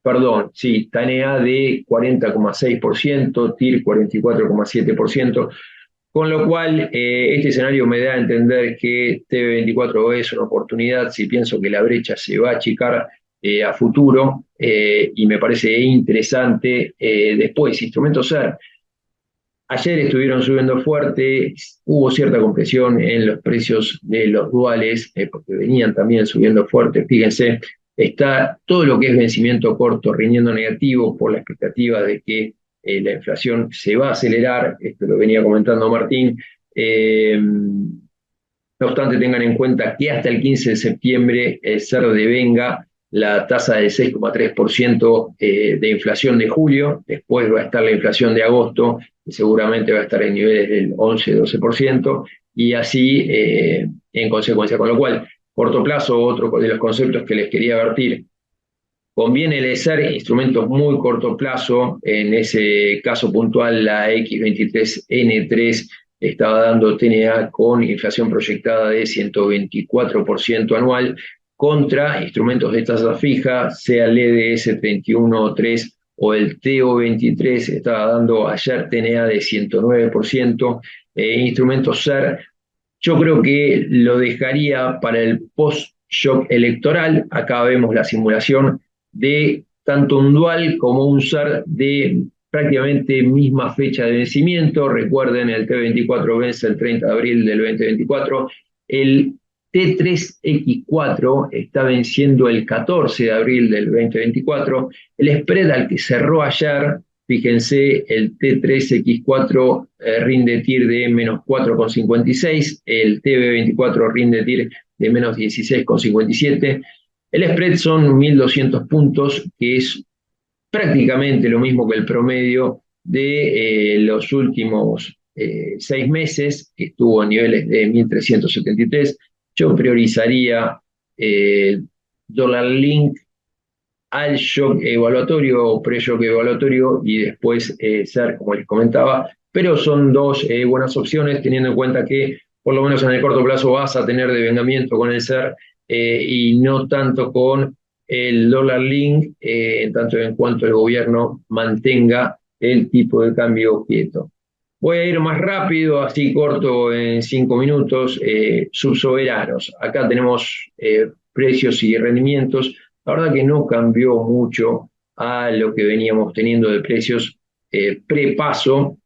C: Perdón, sí, TANEA de 40,6%, TIR 44,7%, con lo cual este escenario me da a entender que TB24 es una oportunidad si pienso que la brecha se va a achicar a futuro, y me parece interesante. Después, instrumentos SER. Ayer estuvieron subiendo fuerte, hubo cierta compresión en los precios de los duales, porque venían también subiendo fuerte. Fíjense, está todo lo que es vencimiento corto rindiendo negativo por la expectativa de que la inflación se va a acelerar, esto lo venía comentando Martín. No obstante, tengan en cuenta que hasta el 15 de septiembre el SER devenga la tasa del 6,3% de inflación de julio, después va a estar la inflación de agosto, que seguramente va a estar en niveles del 11-12%, y así en consecuencia. Con lo cual, corto plazo, otro de los conceptos que les quería advertir, conviene leer instrumentos muy corto plazo. En ese caso puntual, la X23N3 estaba dando TNA con inflación proyectada de 124% anual, contra instrumentos de tasa fija, sea el EDS 31.3 o el TO23, estaba dando ayer TNA de 109%. Instrumentos SER, yo creo que lo dejaría para el post-shock electoral. Acá vemos la simulación de tanto un dual como un SER de prácticamente misma fecha de vencimiento. Recuerden, el T24 vence el 30 de abril del 2024. El T3X4 está venciendo el 14 de abril del 2024. El spread al que cerró ayer, fíjense, el T3X4 rinde TIR de menos 4,56, el TB24 rinde TIR de menos 16,57. El spread son 1.200 puntos, que es prácticamente lo mismo que el promedio de los últimos 6 meses, que estuvo a niveles de 1.373. Yo priorizaría dólar link al shock evaluatorio o pre-shock evaluatorio y después SER, como les comentaba, pero son dos buenas opciones, teniendo en cuenta que por lo menos en el corto plazo vas a tener devengamiento con el SER y no tanto con el dólar link, en tanto en cuanto el gobierno mantenga el tipo de cambio quieto. Voy a ir más rápido, así corto en 5 minutos. Subsoberanos. Acá tenemos precios y rendimientos. La verdad que no cambió mucho a lo que veníamos teniendo de precios pre-paso.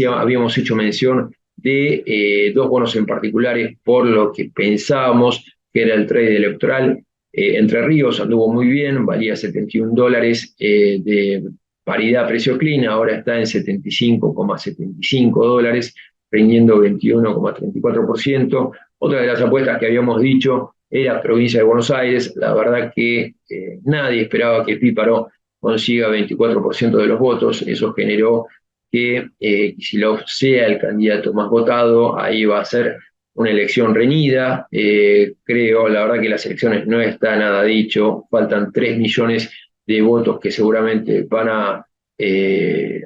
C: Habíamos hecho mención de dos bonos en particulares por lo que pensábamos que era el trade electoral. Entre Ríos anduvo muy bien, valía $71 de paridad precio clean, ahora está en $75,75, rindiendo 21,34%. Otra de las apuestas que habíamos dicho era provincia de Buenos Aires. La verdad que nadie esperaba que Píparo consiga 24% de los votos. Eso generó que Kicillof sea el candidato más votado. Ahí va a ser una elección reñida. Creo, la verdad que las elecciones no está nada dicho. Faltan 3 millones de votos que seguramente van a de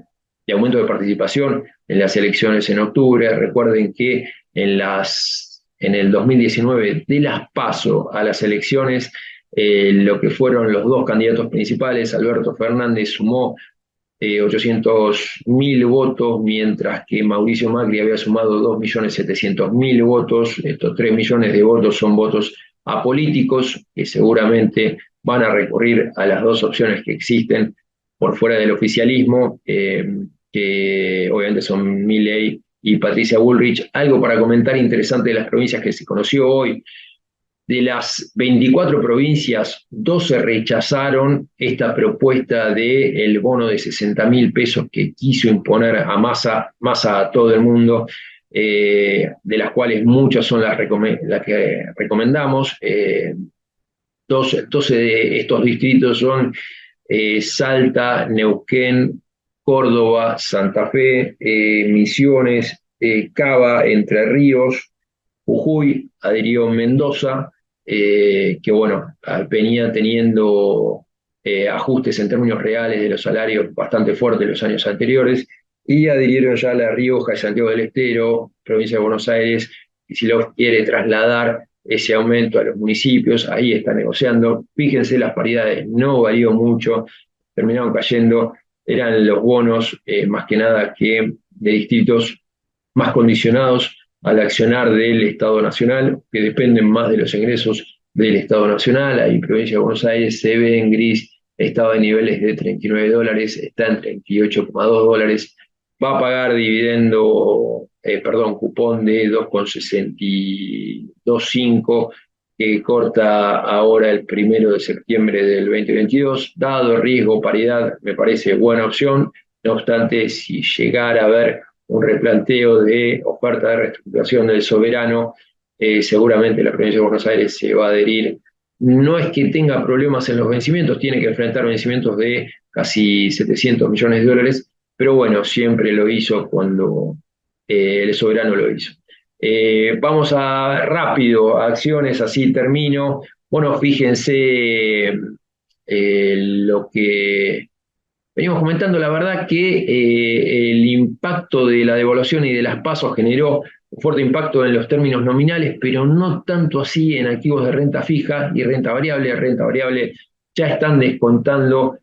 C: aumento de participación en las elecciones en octubre. Recuerden que en el 2019, de las PASO a las elecciones, lo que fueron los dos candidatos principales, Alberto Fernández sumó 800.000 votos, mientras que Mauricio Macri había sumado 2.700.000 votos. Estos 3 millones de votos son votos apolíticos que seguramente van a recurrir a las dos opciones que existen por fuera del oficialismo, que obviamente son Milei y Patricia Bullrich. Algo para comentar interesante de las provincias que se conoció hoy. De las 24 provincias, 12 rechazaron esta propuesta del bono de 60.000 pesos que quiso imponer a Massa a todo el mundo, de las cuales muchas son las que recomendamos. 12 de estos distritos son Salta, Neuquén, Córdoba, Santa Fe, Misiones, Cava, Entre Ríos, Jujuy, adhirió Mendoza, que bueno, venía teniendo ajustes en términos reales de los salarios bastante fuertes en los años anteriores, y adhirieron ya La Rioja y Santiago del Estero, provincia de Buenos Aires, y si los quiere trasladar ese aumento a los municipios, ahí está negociando. Fíjense, las paridades no varió mucho, terminaron cayendo, eran los bonos más que nada que de distritos más condicionados al accionar del Estado Nacional, que dependen más de los ingresos del Estado Nacional. Ahí provincia de Buenos Aires se ve en gris, estaba en niveles de $39, está en $38,2, va a pagar cupón de 2,625 que corta ahora el 1 de septiembre del 2022. Dado riesgo, paridad, me parece buena opción. No obstante, si llegara a haber un replanteo de oferta de reestructuración del soberano, seguramente la provincia de Buenos Aires se va a adherir. No es que tenga problemas en los vencimientos, tiene que enfrentar vencimientos de casi $700 millones, pero bueno, siempre lo hizo cuando el soberano lo hizo. Vamos rápido a acciones, así termino. Bueno, fíjense lo que venimos comentando. La verdad que el impacto de la devaluación y de las PASO generó un fuerte impacto en los términos nominales, pero no tanto así en activos de renta fija y renta variable. Renta variable ya están descontando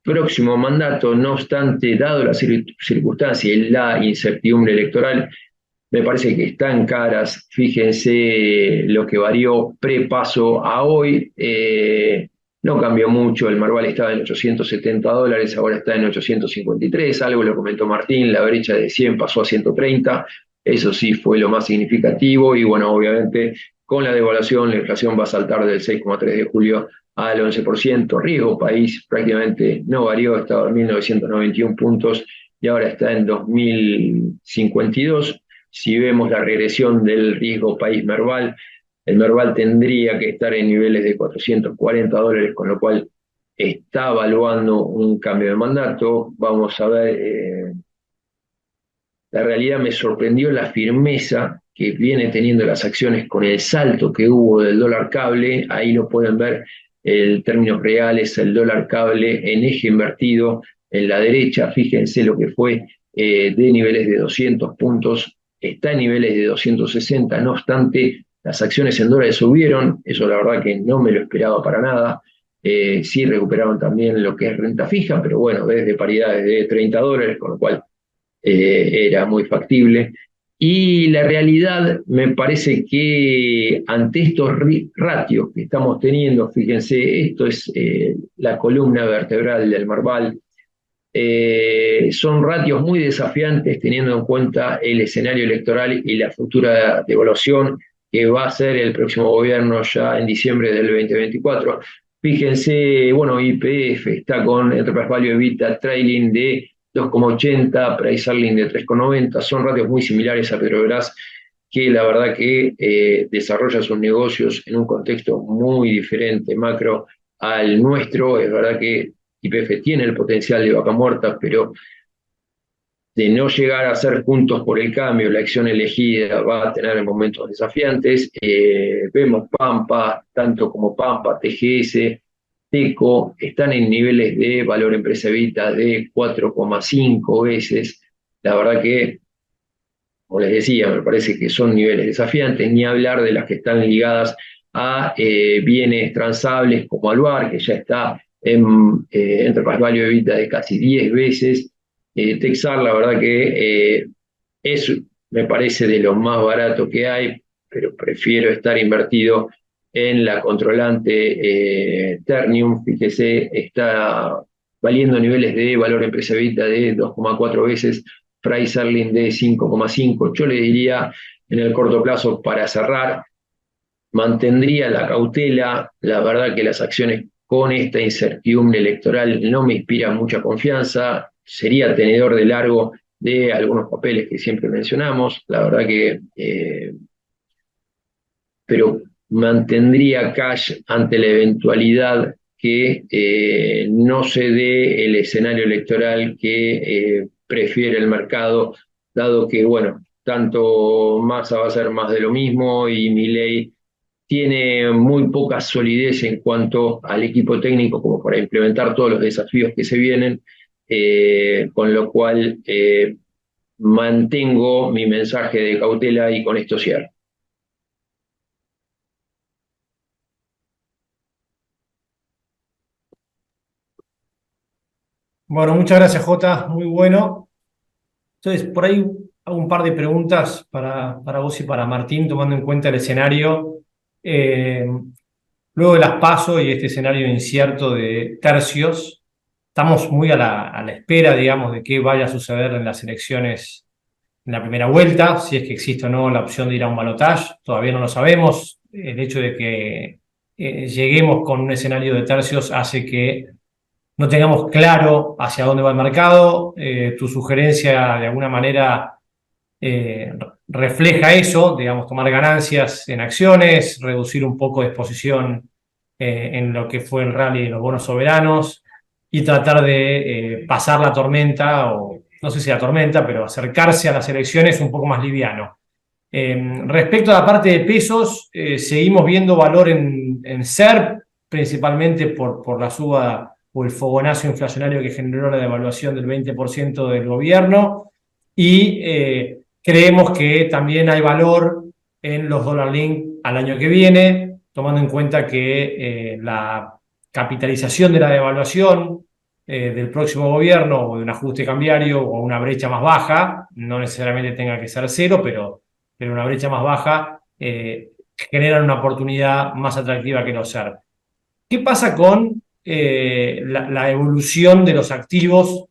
C: próximo mandato. No obstante, dado las circunstancias y la incertidumbre electoral, me parece que están caras. Fíjense lo que varió pre-paso a hoy. No cambió mucho. El Merval estaba en $870, ahora está en 853. Algo lo comentó Martín, la brecha de 100 pasó a 130. Eso sí fue lo más significativo. Y bueno, obviamente con la devaluación, la inflación va a saltar del 6,3 de julio al 11%. Riesgo país prácticamente no varió, estaba en 1.991 puntos y ahora está en 2.052. Si vemos la regresión del riesgo país Merval, el Merval tendría que estar en niveles de $440, con lo cual está evaluando un cambio de mandato. Vamos a ver, la realidad me sorprendió la firmeza que viene teniendo las acciones con el salto que hubo del dólar cable. Ahí lo pueden ver, el términos reales, el dólar cable en eje invertido en la derecha. Fíjense lo que fue de niveles de 200 puntos, está en niveles de 260, no obstante, las acciones en dólares subieron, eso la verdad que no me lo esperaba para nada. Sí recuperaron también lo que es renta fija, pero bueno, desde paridades de $30, con lo cual era muy factible. Y la realidad me parece que ante estos ratios que estamos teniendo, fíjense, esto es la columna vertebral del Merval, son ratios muy desafiantes teniendo en cuenta el escenario electoral y la futura devaluación que va a ser el próximo gobierno ya en diciembre del 2024. Fíjense, bueno, YPF está con Enterprise Value EBITDA trailing de 2,80, Price Earning de 3,90, son ratios muy similares a Petrobras, que la verdad que desarrolla sus negocios en un contexto muy diferente, macro, al nuestro. Es verdad que YPF tiene el potencial de vaca muerta, pero de no llegar a ser puntos por el cambio, la acción elegida va a tener momentos desafiantes. Vemos Pampa, tanto como Pampa, TGS, Teco, están en niveles de valor empresa EBITDA de 4,5 veces. La verdad que, como les decía, me parece que son niveles desafiantes, ni hablar de las que están ligadas a bienes transables como Aluar, que ya está en Enterprise Value EBITDA de casi 10 veces. Texar, la verdad que me parece de lo más barato que hay, pero prefiero estar invertido en la controlante Ternium. Fíjese, está valiendo niveles de valor empresa EBITDA de 2,4 veces, price earning de 5,5. Yo le diría en el corto plazo, para cerrar, mantendría la cautela. La verdad que las acciones con esta incertidumbre electoral no me inspiran mucha confianza. Sería tenedor de largo de algunos papeles que siempre mencionamos. La verdad que, pero mantendría cash ante la eventualidad que no se dé el escenario electoral que prefiere el mercado, dado que, bueno, tanto Massa va a ser más de lo mismo y Milei tiene muy poca solidez en cuanto al equipo técnico como para implementar todos los desafíos que se vienen, con lo cual mantengo mi mensaje de cautela y con esto cierro.
A: Bueno, muchas gracias, Jota, muy bueno. Entonces, por ahí hago un par de preguntas para vos y para Martín, tomando en cuenta el escenario. Eh, Luego de las PASO y este escenario incierto de tercios, estamos muy a la espera, digamos, de qué vaya a suceder en las elecciones en la primera vuelta, si es que existe o no la opción de ir a un balotaje, todavía no lo sabemos. El hecho de que lleguemos con un escenario de tercios hace que no tengamos claro hacia dónde va el mercado. Tu sugerencia, de alguna manera, eh, refleja eso, digamos, tomar ganancias en acciones, reducir un poco de exposición en lo que fue el rally de los bonos soberanos y tratar de pasar la tormenta, o no sé si la tormenta, pero acercarse a las elecciones un poco más liviano. Respecto a la parte de pesos, seguimos viendo valor en SERP, principalmente por la suba o el fogonazo inflacionario que generó la devaluación del 20% del gobierno, y creemos que también hay valor en los dollar link al año que viene, tomando en cuenta que la capitalización de la devaluación del próximo gobierno, o de un ajuste cambiario o una brecha más baja, no necesariamente tenga que ser cero, pero una brecha más baja, generan una oportunidad más atractiva que los SERP. ¿Qué pasa con la evolución de los activos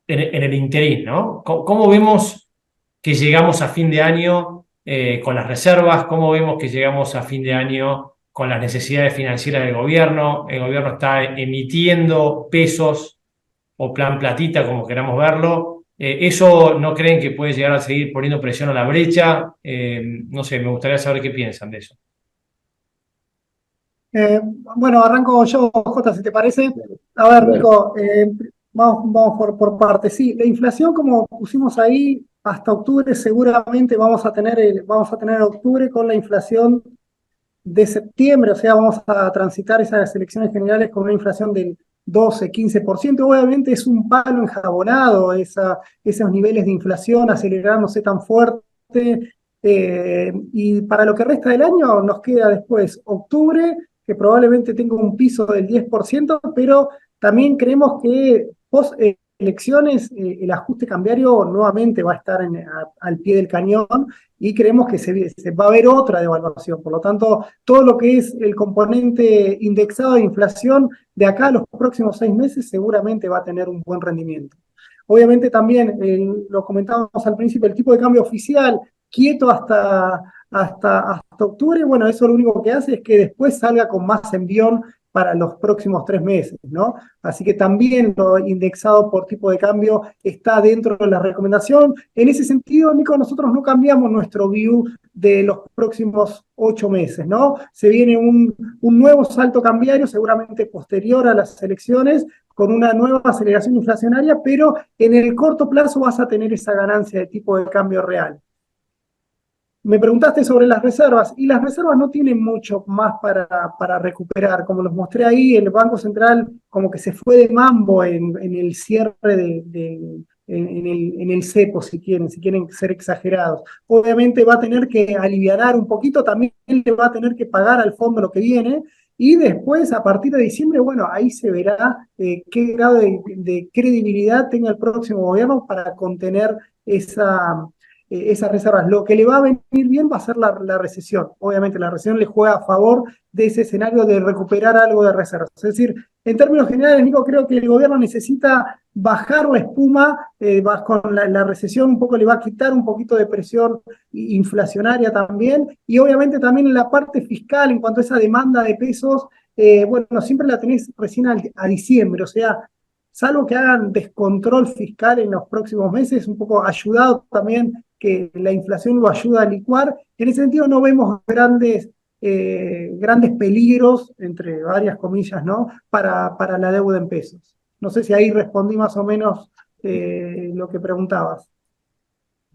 A: en el interín, ¿no? ¿Cómo vemos que llegamos a fin de año con las reservas? ¿Cómo vemos que llegamos a fin de año con las necesidades financieras del gobierno? El gobierno está emitiendo pesos o plan platita, como queramos verlo. ¿Eso no creen que puede llegar a seguir poniendo presión a la brecha? No sé, me gustaría saber qué piensan de eso.
B: Eh, bueno, arranco yo, Jota, si te parece. A ver,
C: Bueno,
B: Nico, vamos por partes. Sí, la inflación, como pusimos ahí, hasta octubre seguramente vamos a tener octubre con la inflación de septiembre, o sea, vamos a transitar esas elecciones generales con una inflación del 12-15%. Obviamente es un palo enjabonado esos niveles de inflación acelerándose tan fuerte. Y para lo que resta del año nos queda después octubre, que probablemente tenga un piso del 10%, pero también creemos que post elecciones el ajuste cambiario nuevamente va a estar al pie del cañón y creemos que se va a ver otra devaluación. Por lo tanto, todo lo que es el componente indexado de inflación de acá a los próximos 6 meses seguramente va a tener un buen rendimiento. Obviamente también, lo comentábamos al principio, el tipo de cambio oficial quieto hasta octubre, bueno, eso lo único que hace es que después salga con más envión para los próximos 3 meses, ¿no? Así que también lo indexado por tipo de cambio está dentro de la recomendación. En ese sentido, Nico, nosotros no cambiamos nuestro view de los próximos 8 meses, ¿no? Se viene un nuevo salto cambiario, seguramente posterior a las elecciones, con una nueva aceleración inflacionaria, pero en el corto plazo vas a tener esa ganancia de tipo de cambio real. Me preguntaste sobre las reservas, y las reservas no tienen mucho más para recuperar. Como los mostré ahí, el Banco Central como que se fue de mambo en el cierre en el cepo, si quieren ser exagerados. Obviamente va a tener que alivianar un poquito, también le va a tener que pagar al fondo lo que viene, y después, a partir de diciembre, bueno, ahí se verá qué grado de credibilidad tenga el próximo gobierno para contener esas reservas. Lo que le va a venir bien va a ser la recesión. Obviamente la recesión le juega a favor de ese escenario de recuperar algo de reservas. Es decir, en términos generales, Nico, creo que el gobierno necesita bajar la espuma, con la recesión un poco le va a quitar un poquito de presión inflacionaria también, y obviamente también en la parte fiscal, en cuanto a esa demanda de pesos, bueno, siempre la tenés recién a diciembre, o sea, salvo que hagan descontrol fiscal en los próximos meses, un poco ayudado también que la inflación lo ayuda a licuar. En ese sentido no vemos grandes peligros, entre varias comillas, ¿no? Para la deuda en pesos. No sé si ahí respondí más o menos lo que preguntabas.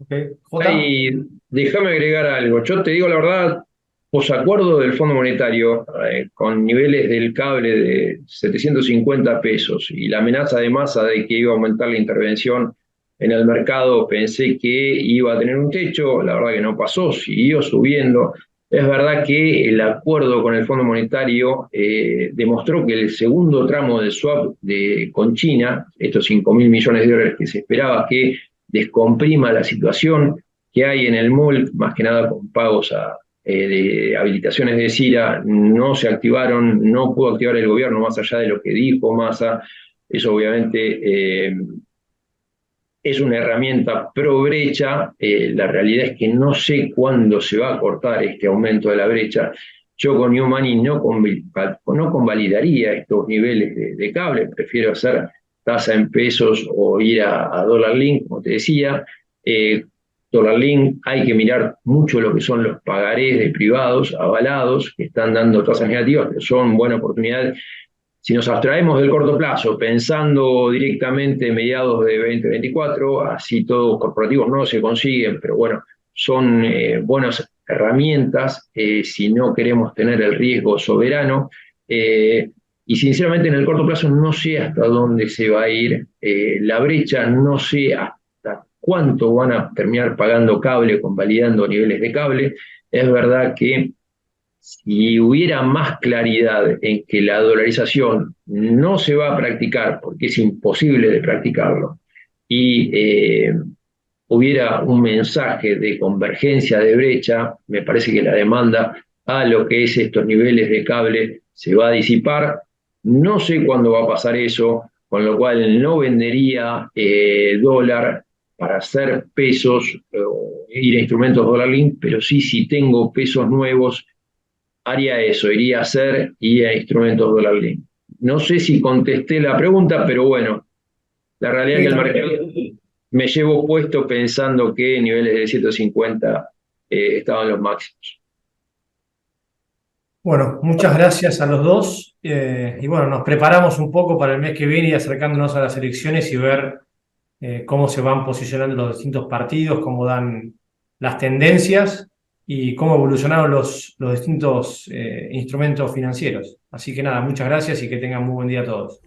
A: Okay. J.
C: y déjame agregar algo. Yo te digo la verdad, posacuerdo del Fondo Monetario, con niveles del cable de 750 pesos y la amenaza de masa de que iba a aumentar la intervención en el mercado, pensé que iba a tener un techo. La verdad que no pasó, siguió subiendo. Es verdad que el acuerdo con el Fondo Monetario demostró que el segundo tramo del swap con China, estos 5.000 millones de dólares que se esperaba que descomprima la situación que hay en el MOL, más que nada con pagos de habilitaciones de CIRA, no se activaron, no pudo activar el gobierno más allá de lo que dijo Massa. Eso obviamente es una herramienta pro brecha. La realidad es que no sé cuándo se va a cortar este aumento de la brecha. Yo con New Money no convalidaría estos niveles de cable, prefiero hacer tasa en pesos o ir a Dollar Link, como te decía. Dollar Link, hay que mirar mucho lo que son los pagarés de privados avalados que están dando tasas negativas, pero son buena oportunidad. Si nos abstraemos del corto plazo, pensando directamente en mediados de 2024, así todos corporativos no se consiguen, pero bueno, son buenas herramientas si no queremos tener el riesgo soberano. Y sinceramente en el corto plazo no sé hasta dónde se va a ir la brecha, no sé hasta cuánto van a terminar pagando cable, convalidando niveles de cable. Es verdad que si hubiera más claridad en que la dolarización no se va a practicar porque es imposible de practicarlo, y hubiera un mensaje de convergencia de brecha, me parece que la demanda a lo que es estos niveles de cable se va a disipar. No sé cuándo va a pasar eso, con lo cual no vendería dólar para hacer pesos o ir a instrumentos dólar link, pero sí, si tengo pesos nuevos, haría eso, iría a hacer y a instrumentos dólar link. No sé si contesté la pregunta, pero bueno, la realidad es que el mercado me llevo puesto pensando que niveles de 150 estaban los máximos.
A: Bueno, muchas gracias a los dos. Y bueno, nos preparamos un poco para el mes que viene y acercándonos a las elecciones y ver cómo se van posicionando los distintos partidos, cómo dan las tendencias y cómo evolucionaron los distintos instrumentos financieros. Así que nada, muchas gracias y que tengan muy buen día a todos.